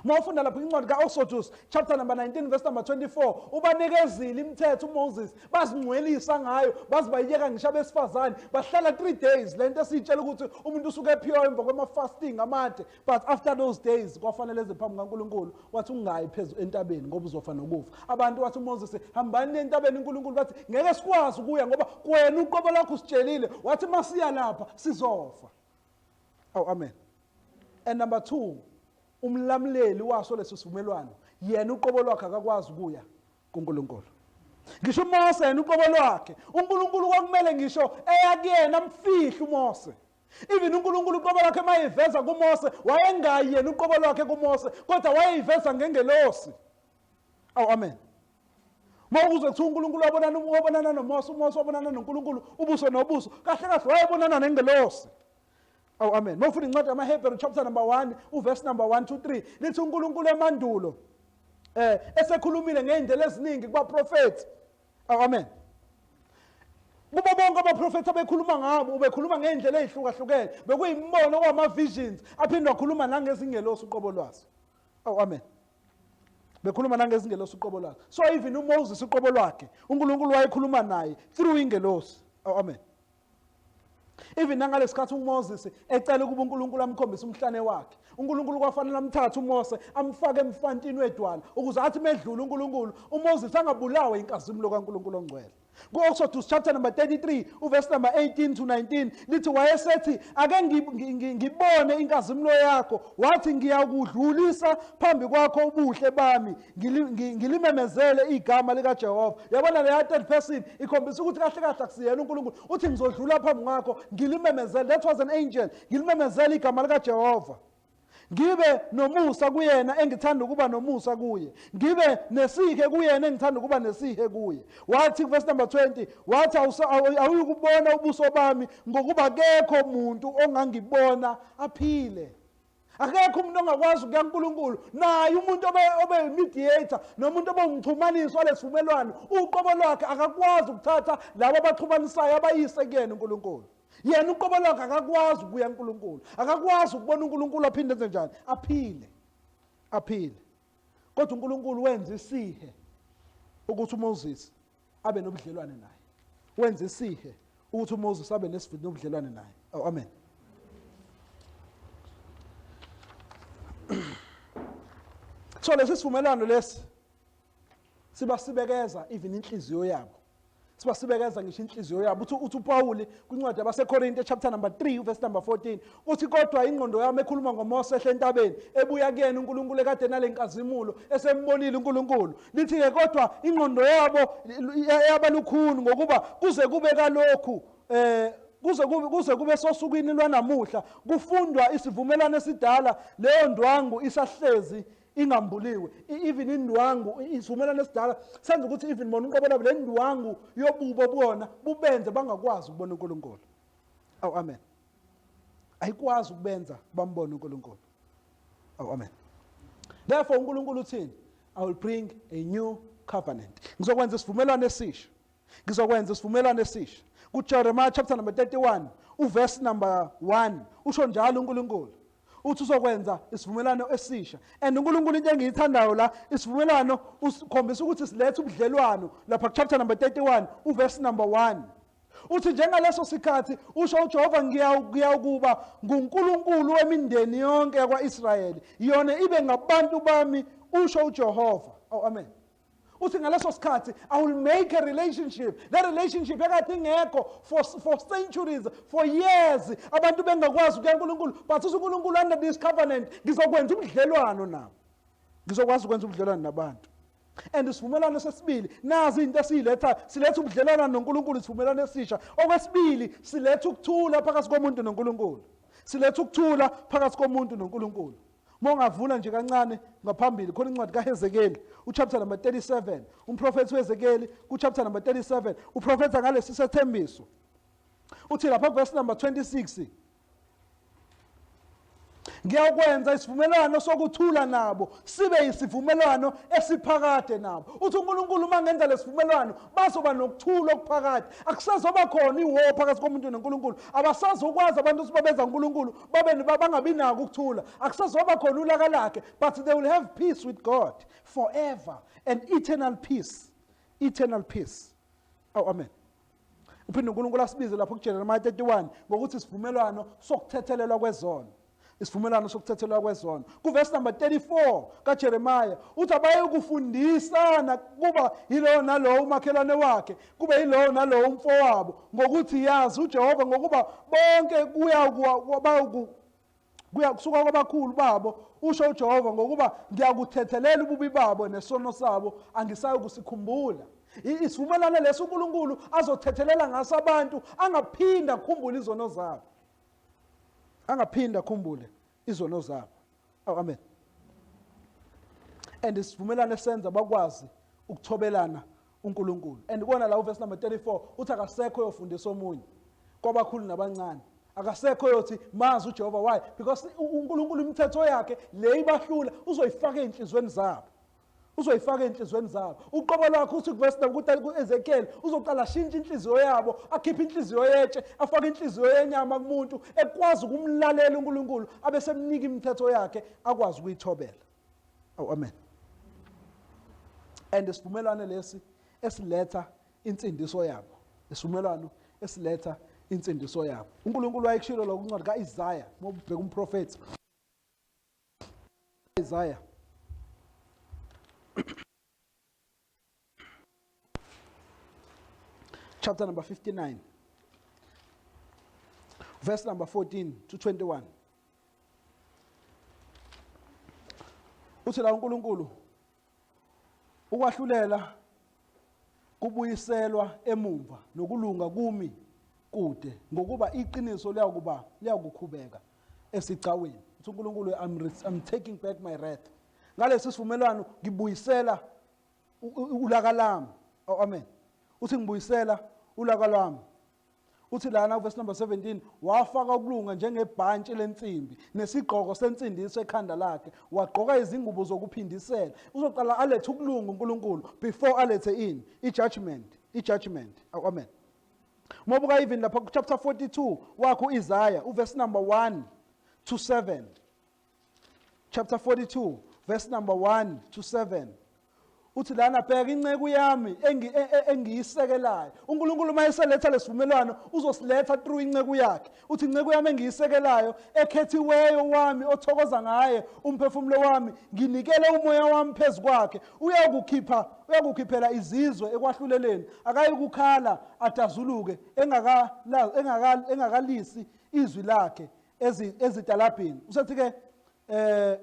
Mawufunda lapha incwadi kaExodus chapter number 19 verse number 24, ubanikezile imithetho uMoses, bazingcwelisa ngayo, bazibayeka ngisho abesifazane, bahlala 3 days. Lento esitshela ukuthi umuntu usuke ephiwa emva kwama-fasting amade, but after those days kwafanele eze phambi kaNkulunkulu, wathi ungayi phezulu entabeni ngoba uzofa nokufa. Abantu wathi uMoses hambani entabeni, uNkulunkulu bathi ngeke sikwazi ukuya ngoba wena uqobo lakho usitshelile, wathi masiya lapha sizofa. Amen. And number 2, umlamleli waso leso sivumelwano yena uqobo lwakhe akakwazi ukuya kuNkulunkulu. Ngisho uMose yena uqobo lwakhe uNkulunkulu kwakumele ngisho eyakuyena amfihle uMose. Even uNkulunkulu uqobo lwakhe mayiveza kuMose wayengayi yena uqobo lwakhe kuMose, kodwa wayeyiveza ngengelosi. Amen. Mawukuze kuthi uNkulunkulu wabonana noMose, uMose wabonana noNkulunkulu ubuso nobuso, kahle kahle wayebonana nengelosi. Amen. Mawufunda incwadi yamaHebheru chapter number 1 uverse number 1 to 3 lithi uNkulunkulu emandulo esekhulumile ngey'ndlela eziningi kubaprofethi. Amen. Kuba bonke abaprofethi abekhuluma ngabo ubekhuluma ngey'ndlela ey'hlukahlukene, bekuyimbono kwama-visions aphinde wakhuluma nangezingelosi uqobo lwazo. Amen. Bekhuluma nangezingelosi uqobo lwazo. So even uMoses uqobo lwakhe uNkulunkulu wayekhuluma naye through ingelosi. Amen. Even nangalesikhathi uMoses ecela ukuba uNkulunkulu amkhombise umhlane wakhe, uNkulunkulu kwafanele amthathe uMose amfake emfantini wedwala ukuze athi medlula uNkulunkulu uMoses angabulawe inkazimulo kaNkulunkulu ongcwele. Go-Exodus chapter number 33 uverse number 18 to 19 lithi wayesethi ake ngibone inkazimulo yakho, wathi ngiyakudlulisa phambi kwakho ubuhle bami ngilimemezele igama likaJehova. Yabona leya third person ikhombisa ukuthi kahle kahle akusiyena uNkulunkulu, uthi ngizodlula phambi kwakho ngilimemezele. That was an angel. Ngilimemezele igama likaJehova, ngibe nomusa kuyena engithanda ukuba nomusa kuye, ngibe nesihe kuyena engithanda ukuba nesihe kuye. Wathi verse number 20, wathi awuyukubona ubuso bami ngokuba kekho muntu ongangibona aphile. Akekho umuntu ongakwazi ukuya kuNkulunkulu, naye umuntu obe mediator nomuntu obe umxhumanisi walesivumelwano uqobo lwakhe akakwazi ukuthatha labo abaxhumanisayo abayise kuyena uNkulunkulu. Yena uqobo lwakhe akakwazi ukuya kuNkulunkulu, akakwazi ukubona uNkulunkulu aphinde enze njani, aphile. Kodwa uNkulunkulu wenza isihe ukuthi uMoses abe nobudlelwane naye, wenza isihe ukuthi uMoses abe nobudlelwane naye. Amen. So lesi sivumelwano lesi sibasibekeza even inhliziyo yabo, sibasibekeza ngisho inhliziyo yabo. Uthi uPawuli kwincwadi yabaseKorinte chapter number 3 verse number 14 uthi kodwa ingqondo yami ekhuluma ngoMose ehle entabeni ebuya kuyena uNkulunkulu ekade nalenkazimulo esembonile uNkulunkulu, lithi-ke kodwa ingqondo yabo yaba lukhuni ngokuba kuze kube kalokhu kuze kube sosukwini lwanamuhla kufundwa isivumelwano esidala, leyo ndwangu isahlezi ingambuliwe. Even indwangu, isivumelwano esidala senza ukuthi even bona uqobo labo le ndwangu yobubo bona bubenze bangakwazi ukubona uNkulunkulu. Awu amen. Ayikwazi ukubenza bambone uNkulunkulu. Awu amen. Therefore uNkulunkulu uthini? I will bring a new covenant. Ngizokwenza isivumelwano esisha. Ngizokwenza isivumelwano esisha. KuJeremiah chapter number 31, uverse number 1, usho njalo uNkulunkulu. Uthi uzokwenza isivumelwano esisha. And uNkulunkulu into engiyithandayo la, isivumelwano usikhombisa ukuthi silethe ubudlelwano lapha chapter number 31, uverse number 1. Uthi njengaleso sikhathi usho uJehova ngiyakuba nguNkulunkulu wemindeni yonke yakwa-Israyeli, yona ibe ngabantu bami, usho uJehova. Oh amen. Uthi ngaleso sikhathi I will make a relationship. That relationship ekade ingekho for centuries, for years. Abantu bengakwazi ukuya kuNkulunkulu, but uNkulunkulu under this covenant ngizokwenza ubudlelwano nabo. Ngizokwazi ukwenza ubudlelwano nabantu. And isivumelwano sesibili, nazi into esiletha, siletha ubudlelwano noNkulunkulu, isivumelwano esisha. Okwesibili, siletha ukuthula phakathi komuntu noNkulunkulu. Siletha ukuthula phakathi komuntu noNkulunkulu. Mongavula nje kancane ngaphambili khona incwadi kaHezekeli uchapter number 37, umprofethi uHezekeli kuchapter number 37 uprofetha ngalesi sethembiso. Uthi lapha verse number 26, ngiyakwenza isivumelwano sokuthula nabo sibe isivumelwano esiphakade nabo. Uthi uNkulunkulu uma ngenza lesivumelwano bazoba nokuthula okuphakade. Akusazoba khona iwar phakathi komuntu noNkulunkulu. Abasazokwazi abantu ukuthi babenza uNkulunkulu bangabi nako ukuthula. Akusazoba khona ulaka lakhe, but they will have peace with God forever and eternal peace. Eternal peace. Oh amen. Uphinde uNkulunkulu asibize lapho kuJeremiah 31 ngokuthi isivumelwano sokuthethelelwa kwezono. Isivumelwano sokuthethelwa kwezono. Kuverse number 34 kaJeremiah uthi abaye ukufundisana kuba yilo nalo umakhelwane wakhe, kube yilo nalo umfowabo, ngokuthi yazi uJehova ngokuba bonke kuya kusuka kwabakhulu babo, usho uJehova ngokuba ngiyakuthethelela ububi babo nesono sabo, angisayi kusikhumbula. Isivumelwano leso uNkulunkulu azothethelela ngaso abantu, angaphinda akhumbule izono zabo. Angaphinda akhumbule izono zabo. Oh amen. And isivumelwano esenza bakwazi ukuthobelana uNkulunkulu. And kona la uverse number 34 uthi akasekho yofundisa omunye kwabakhulu nabancane. Akasekho yothi mazi uJehova. Why? Because uNkulunkulu imithetho yakhe le ibahlula uzoyifaka enhlizweni zabo. Uzoyifaka enhlizweni zabo. Uqobo lwakhe uthi kuverse kuEzekiel uzoqala shintsha inhliziyo yabo, akhipha inhliziyo yetshe, afake inhliziyo yenyama kumuntu ekwazi ukumlalela uNkulunkulu, abese emnika imithetho yakhe akwazi ukuyithobela. Oh amen. And isivumelwano lesi esiletha insindiso yabo. Isivumelwano esiletha insindiso yabo. uNkulunkulu wayekushilo lo kuncwadi kaIsaiah, mobheka umprofeti Isaiah chapter number 59, verse number 14 to 21. Uthi la uNkulunkulu ukwahlulela kubuyiselwa emumva nokulunga kumi kude ngokuba iqiniso liyakukhubeka esicaweni. Uthi uNkulunkulu I'm taking back my wrath. Ngalesi sivumelwano ngibuyisela ulaka lami. Oh amen. Uthi ngibuyisela ulaka lwami. Uthi lana verse number 17 wafaka ukulunga njengebhantshi lensimbi nesigqoko sensindiso ekhanda lakhe, wagqoka izingubo zokuphindisela. Uzoqala alethe ukulunga uNkulunkulu before alethe i-judgment. Oh amen. Mobuka even lapha chapter 42 wakho uIsaiah uverse number 1 to 7. Chapter 42 verse number 1 to 7. Uthi lana bheka inceku yami engiyisekelayo. uNkulunkulu mayeseletha lesivumelwano uzosiletha through inceku yakhe. Uthi inceku yami engiyisekelayo ekhethiweyo wami othokoza ngaye umphefumulo wami, nginikele umoya wami phezukwakhe. Uyakukhiphela izizwe ekwahluleleni, akayikukhala adazuluke engakalisi izwi lakhe ezitalabhini. Usethi ke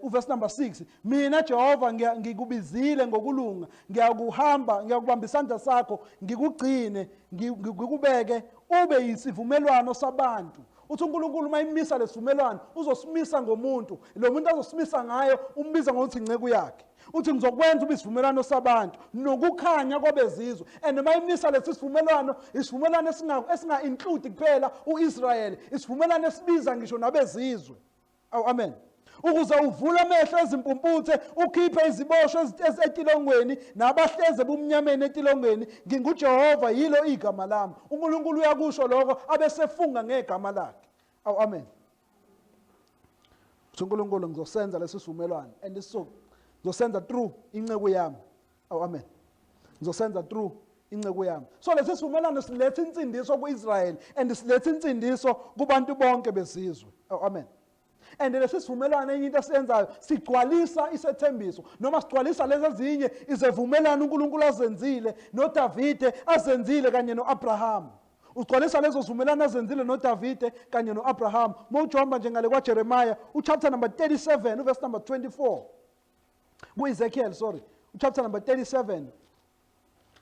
uverse number 6, mina Jehova ngikubizile ngokulunga, ngiyakubamba isandla sakho, ngikugcine, ngikubeke ube yisivumelwano sabantu, uthi uNkulunkulu mayimisa lesivumelwano uzosimisa ngomuntu, lo muntu azosimisa ngayo umbiza ngokuthi inceku yakhe. Uthi ngizokwenza ubisivumelwano sabantu nokukhanya kwabezizwe. And mayimisa lesi sivumelwano, isivumelwano esinga include kuphela uIsrael, isivumelwano esibiza ngisho nabezizwe. Amen. Ukuze uvule amehlo ezimpumputhe, ukhiphe iziboshwa etilongweni nabahleze bumnyameni etilongweni, nginguJehova yilo igama lami. uNkulunkulu uyakusho lokho abesefunga ngegama lakhe. Amen. uNkulunkulu ngizosenza lesi sivumelwano and ngizosenza through inceku yami. Amen. Ngizosenza through inceku yami. So lesi sivumelwano siletha insindiso kuIsrael and siletha insindiso kubantu bonke bezizwe. Amen. And lesi sivumelwano enye into esiyenzayo sigcwalisa isethembiso noma sigcwalisa lezi ezinye izivumelwano uNkulunkulu azenzile noDavide azenzile kanye noAbraham. Ugcwalisa lezo zivumelwano azenzile noDavide kanye noAbraham. Mawujomba njengale kwaJeremiah uchapter number 37 verse number 24. Ku-Ezekiel, sorry, chapter number 37.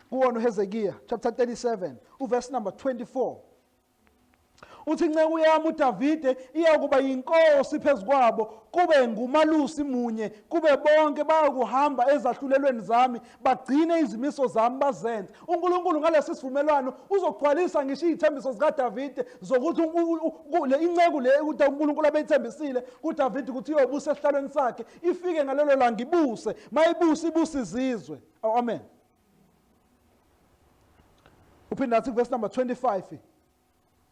Kuwona uHezekiah, chapter 37, verse number 24. Uthi inceku yami uDavide iyakuba yinkosi phezukwabo, kube ngumalusi munye, kube bonke bayakuhamba ezahlulelweni zami, bagcine izimiso zami bazenze. uNkulunkulu ngalesi sivumelwano uzogcwalisa ngisho izithembiso zikaDavide zokuthi inceku le uNkulunkulu abeyithembisile kuDavide ukuthi iyobusa esihlalweni sakhe, ifike ngalelo langa ibuse, mayibuse ibuse izizwe. Amen. Uphinda athi verse number 25.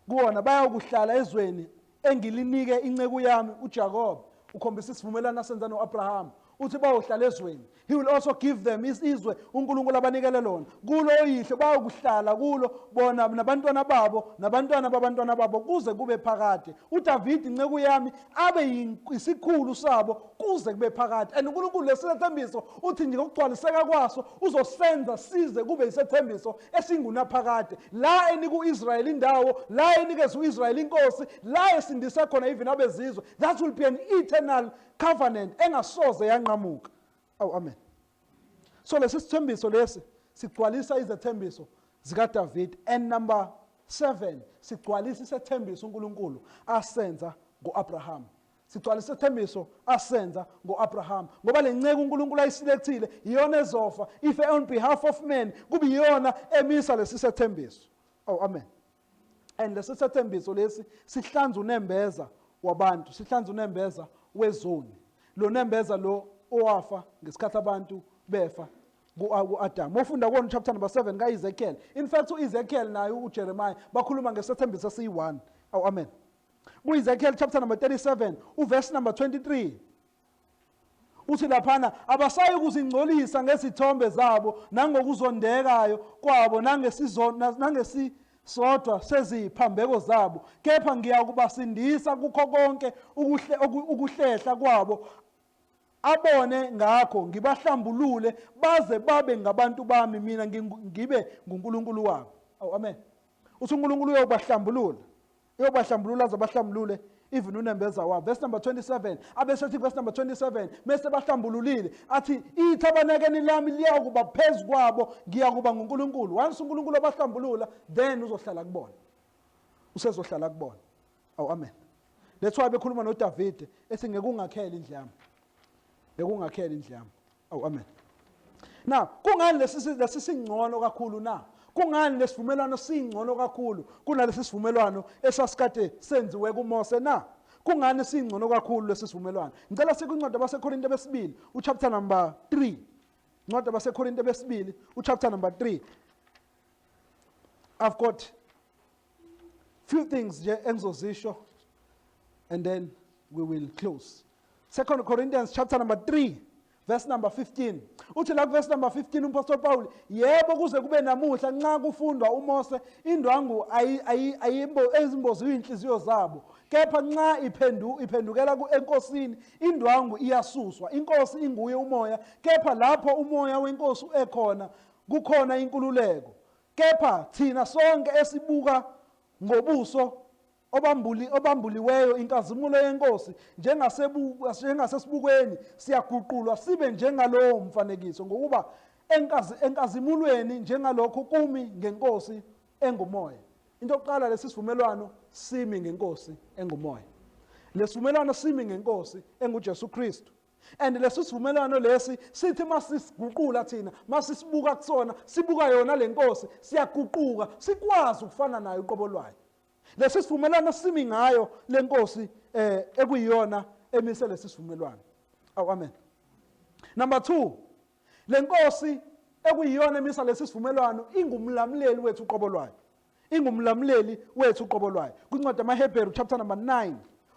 Kuwona bayakuhlala ezweni engilinike inceku yami uJakob, ukhombisa isivumelwano asenza noAbraham. Uthi bayohlala ezweni, he will also give them izwe uNkulunkulu abanikele lona. Kulo oyihle bayokuhlala kulo bona nabantwana babo nabantwana babantwana babo kuze kube phakade. uDavide inceku yami abe isikhulu sabo kuze kube phakade. And uNkulunkulu lesithembiso uthi nje ngokugcwaliseka kwaso uzosenza size kube isethembiso esingunaphakade. La enika uIsrael indawo, la enikeza uIsrael inkosi, la esindisa khona even abezizwe. That will be an eternal covenant engasoze yanqamuka. Amen. So lesi sithembiso lesi sigcwalisa izethembiso zikaDavid. And number 7, sigcwalisa isethembiso uNkulunkulu asenza ngoAbraham. Sigcwalisa isethembiso asenza ngoAbraham. Ngoba le nceke uNkulunkulu ayisilethile iyona ezofa if on behalf of men, kube iyona emisa lesi sethembiso. Amen. And lesi sethembiso lesi sihlanza unembeza wabantu, sihlanza unembeza wezoni. Lo nembeza lo owafa ngesikhathi abantu befa ku-Adam. Mofunda kuwona chapter number 7 ka-Ezekiel. In fact uEzekiel naye uJeremiah bakhuluma ngesethembiso esiyi-1. Amen. Ku-Ezekiel chapter number 37 verse number 23. Uthi laphana abasayi kuzingcolisa ngezithombe zabo nangokuzondekayo kwabo nangesisodwa seziphambeko zabo, kepha ngiyakubasindisa kukho konke ukuhlehla kwabo, abone ngakho ngibahlambulule baze babe ngabantu bami, mina ngibe nguNkulunkulu wabo. Amen. Uthi uNkulunkulu uyobahlambulula aze bahlambulule even unembeza wabo. Verse number 27, abesethi verse number 27, mase bahlambululile athi ithabanakeni lami liyakuba phezu kwabo, ngiyakuba nguNkulunkulu. Once uNkulunkulu abahlambulula, then uzohlala kubona, usezohlala kubona. Amen. That's why bekhuluma noDavide ethi ngekungakhela indlama, ngekungakhela indlama. Amen. Now kungani lesi singcono kakhulu na? Kungani lesivumelwano singcono kakhulu kunalesi sivumelwano esasikade senziwe kuMose na? Kungani singcono kakhulu lesi sivumelwano? Ngicela sikuncwadi abaseKorinte besibili uchapter number 3. Incwadi abaseKorinte besibili uchapter number 3. I've got few things nje engizozisho and then we will close. 2 Corinthians chapter number 3 verse number 15. Uthi la verse number 15 umpostoli Paul, yebo kuze kube namuhla nxa kufundwa uMose indwangu ezimboziwe inhliziyo zabo, kepha nxa iphendukela enkosini indwangu iyasuswa. Inkosi inguye umoya, kepha lapho umoya wenkosi ekhona kukhona inkululeko. Kepha thina sonke esibuka ngobuso obambuliweyo inkazimulo yenkosi njengasesibukweni siyaguqulwa sibe njengalowo mfanekiso, ngokuba enkazimulweni njengalokho kumi ngenkosi engumoya. into yokuqala lesivumelwano simi ngenkosi engumoya. Lesivumelwano simi ngenkosi enguJesu Kristu. And lesivumelwano lesi sithi masisiguqula thina, masisibuka kusona, sibuka yona lenkosi, siyaguquka, sikwazi ukufana nayo uqobo lwayo. Lesivumelwano simi ngayo lenkosi ekuyiyona emise lesivumelwano. Amen. Number 2, lenkosi ekuyiyona emisa lesivumelwano ingumlamleli wethu uqobo lwayo. Ingumlamleli wethu uqobo lwayo. Kwincwadi yamaHebheru chapter number 9.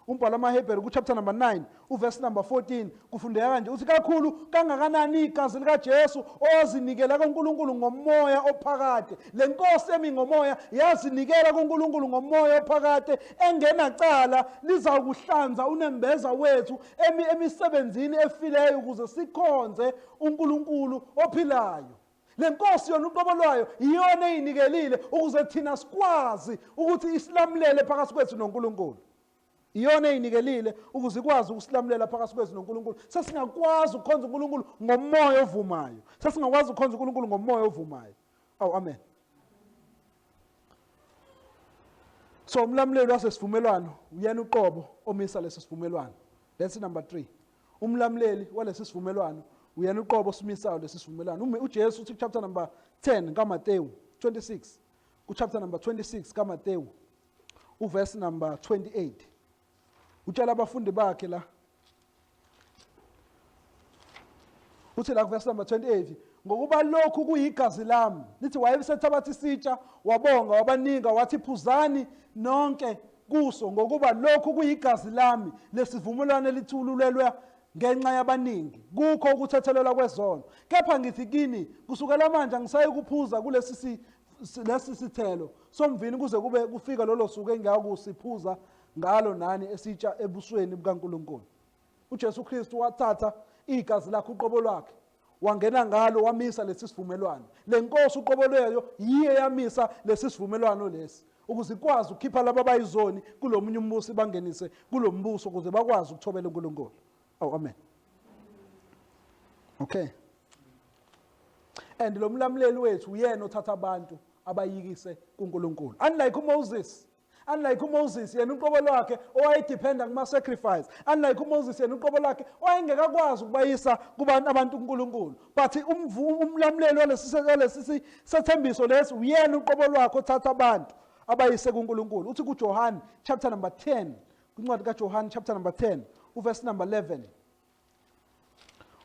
Umbhalo wamaHebheru ku chapter number 9 uverse number 14 kufundeka kanje uthi kakhulu kangakanani igazi likaJesu ozinikela kuNkulunkulu ngomoya ophakade. Lenkosi emi ngomoya yazinikela kuNkulunkulu ngomoya ophakade engenacala lizakuhlanza unembeza wethu emisebenzini efileyo ukuze sikhonze uNkulunkulu ophilayo. Lenkosi yona uqobo lwayo iyona eyinikelile ukuze thina sikwazi ukuthi isilamlele phakathi kwethu noNkulunkulu. Iyona eyinikelile ukuze ikwazi ukusilamulela phakathi kwethu noNkulunkulu. Sesingakwazi ukukhonza uNkulunkulu ngomoya ovumayo. Sesingakwazi ukukhonza uNkulunkulu ngomoya ovumayo. Amen. So umlamuleli wasesivumelwano uyena uqobo omisa lesisivumelwano. That's number 3. Umlamuleli walesisivumelwano uyena uqobo osimisayo lesisivumelwano. uJesu uthi chapter number 10 kaMateyu 26. Ku chapter number 26 kaMateyu uverse number 28. Utshela abafundi bakhe la. Uthi la verse number 28, ngokuba lokhu kuyigazi lami. Lithi wayesethabatha isitsha wabonga wabanika wathi phuzani nonke kuso ngokuba lokhu kuyigazi lami lesivumelwano elithululelwa ngenxa yabaningi. Kukho ukuthethelelwa kwezono. Kepha ngithi kini kusukela manje ngisaye kuphuza kulesi sithelo somvini kuze kube kufika lolo suku engiyakusiphuza ngalo nani esitsha ebusweni bukaNkulunkulu. uJesu Kristu wathatha igazi lakhe uqobo lwakhe wangena ngalo wamisa lesisivumelwano. Lenkosi uqobo lweyo yiye yamisa lesisivumelwano lesi ukuze ikwazi ukukhipha labo abayizoni kulomunye umbuso bangenise kulombuso ukuze bakwazi ukuthobela uNkulunkulu. Amen. Okay. And lo mlamleli wethu uyena othatha abantu abayikise kuNkulunkulu. Unlike uMoses yena uqobo lwakhe owayedependa kuma sacrifice. Unlike uMoses yena uqobo lwakhe owayengekakwazi ukubayisa kubantu abantu kuNkulunkulu. But umlamleli walesi sethembiso lesi uyena uqobo lwakhe othatha abantu abayise kuNkulunkulu. Uthi kuJohn chapter number 10, kwincwadi kaJohn chapter number 10 uverse number 11.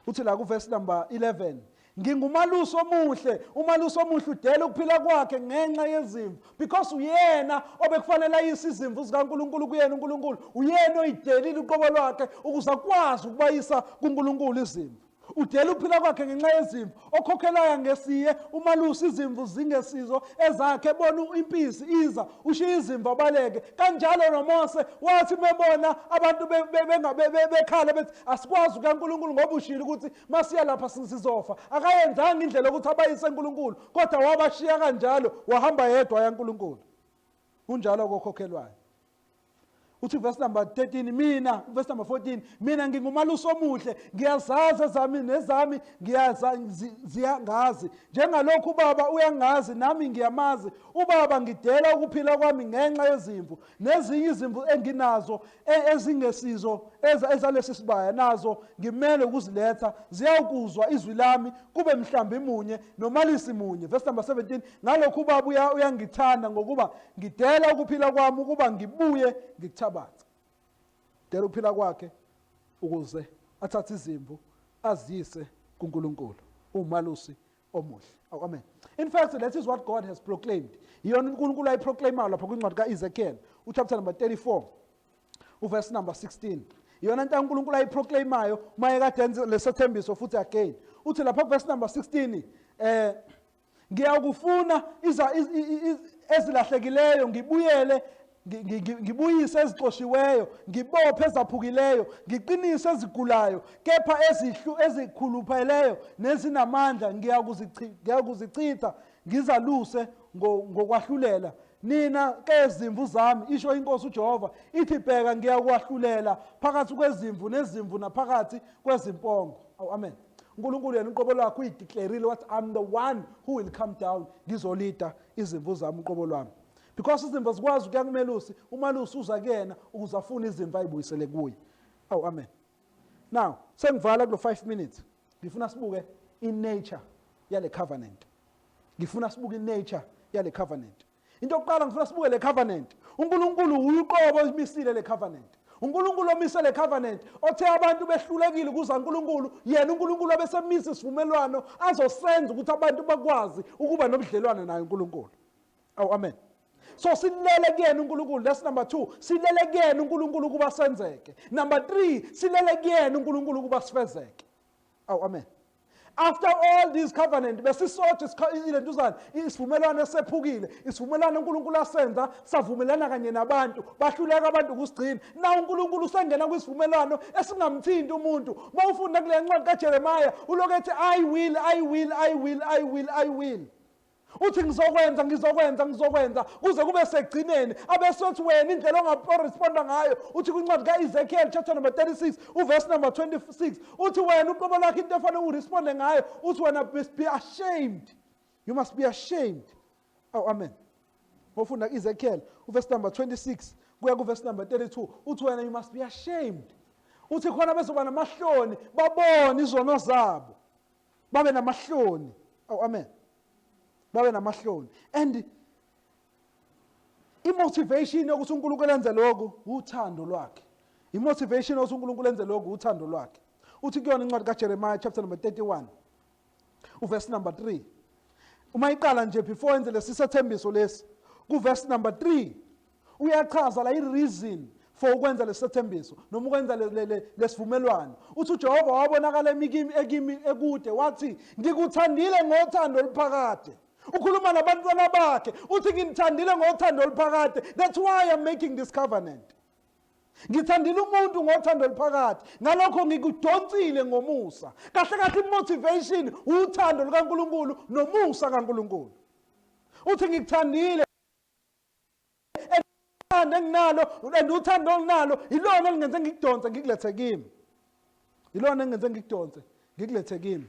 Uthi la ku verse number 11, ngingumalusi omuhle, umalusi omuhle udela ukuphila kwakhe ngenxa yezimvu, because uyena obekufanele ayise izimvu zikaNkulunkulu kuyena uNkulunkulu. Uyena oyidelile uqobo lwakhe ukuze akwazi ukubayisa kuNkulunkulu izimvu. Udela ukuphila kwakhe ngenxa yezimvu, okhokhelayo ngesiye umalusi izimvu zingesizo ezakhe bona impisi iza ushiya izimvu abaleke. Kanjalo noMose wathi mebona abantu bekhala bethi asikwazi kuNkulunkulu ngoba ushilo ukuthi masiya lapha sizofa. Akayenzanga indlela ukuthi abayise uNkulunkulu, kodwa wabashiya kanjalo wahamba yedwa yaNkulunkulu. Unjalo kokhokhelwayo. Uthi verse number 13, verse number 14, mina ngingumalusi omuhle, ngiyazazi ezami nezami ziyangazi. Njengalokhu ubaba uyangazi nami ngiyamazi. Ubaba ngidela ukuphila kwami ngenxa yezimvu, nezinye izimvu enginazo ezingesizo ezalesi sibaya nazo ngimele ukuziletha. Ziyakuzwa izwi lami kube mhlambi munye nomalisi munye. Verse number 17, ngalokhu ubaba uyangithanda ngokuba ngidela ukuphila kwami ukuba ngibuye ngikuthathe. Dela ukuphila kwakhe ukuze athathe izimvu azise kuNkulunkulu. Umalusi omuhle. Amen. In fact, that is what God has proclaimed. Yona uNkulunkulu ayiproclaima lapha kwincwadi kaEzekiel chapter number 34 uverse number 16. Yona into uNkulunkulu ayiproclaimayo maye kade enze lesethembiso futhi again. Uthi lapha verse number 16, ngiyakufuna ezilahlekileyo ngibuyele ngibuyise ezixoshiweyo, ngibophe ezaphukileyo, ngiqinise ezigulayo, kepha ezikhulupheleyo nezinamandla ngiyakuzichitha ngizaluse ngokwahlulela. Nina ke izimvu zami, isho inkosi uJehova, ithi bheka ngiyakwahlulela phakathi kwezimvu nezimvu naphakathi kwezimpongo. Amen. uNkulunkulu yena uqobo lwakhe uyideclareile wathi I'm the one who will come down ngizolida izimvu zami uqobo lwami. because izimvu zikwazi ukuya kumelusi, umalusi uza kuyena ukuze afune izimvu ayibuyisele kuye. Awu amen. Now sengivala kulo 5 minutes ngifuna sibuke in-nature yale covenant. Ngifuna sibuke in-nature yale covenant. Into yokuqala ngifuna sibuke le covenant. uNkulunkulu uyiqobo emisile le covenant. uNkulunkulu omise le covenant othe abantu behlulekile kuza uNkulunkulu, yena uNkulunkulu abesemisa isivumelwano azosenza ukuthi abantu bakwazi ukuba nobudlelwane naye uNkulunkulu. Awu amen. So silele kuyena uNkulunkulu. That's number 2. Silele kuyena uNkulunkulu kuba senzeke. Number 3, silele kuyena uNkulunkulu kuba sifezeke. Awu amen. After all these covenant besisothi ilentuzana isivumelwano esephukile, isivumelwano uNkulunkulu asenza savumelana kanye nabantu, bahluleka abantu ukusigcina. Na uNkulunkulu usengena kwisivumelwano esingamthinti umuntu. Mawufunda kule ncwadi kaJeremiah ulokethe I will. Uthi ngizokwenza kuze kube segcineni. Abesothi wena indlela ongaresponda ngayo. Uthi kwincwadi kaEzekiel chapter number 36 uverse number 26 uthi wena uqobo lakho into efanele uresponde ngayo. Uthi wena must be ashamed. You must be ashamed. Oh amen. Mawufunda Ezekiel uverse number 26 kuya kuverse number 32 uthi wena you must be ashamed. Uthi khona bezoba namahloni babone izono zabo. Babe namahloni. Oh amen. Babe namahloni. And imotivation yokuthi uNkulunkulu enze lokho uthando lwakhe. Imotivation yokuthi uNkulunkulu enze lokho uthando lwakhe. Uthi kuyona incwadi kaJeremiah chapter number 31 uverse number 3. Uma iqala nje before enze lesithembiso lesi kuverse number 3 uyachaza la ireason for ukwenza lesithembiso noma ukwenza lesivumelwano. Uthi uJehova wabonakala ekimi ekude wathi ngikuthandile ngothando oluphakade. Ukhuluma nabantwana bakhe uthi ngithandile ngothando oluphakade. That's why I'm making this covenant. Ngithandile umuntu ngothando oluphakade, ngalokho ngikudonsile ngomusa. Kahle kahle imotivation uthando lukaNkulunkulu nomusa kaNkulunkulu. Uthi ngikuthandile enginalo and uthando olunalo ilona elingenze ngikudonse ngikulethe kimi. Ilona engenze ngikudonse ngikulethe kimi.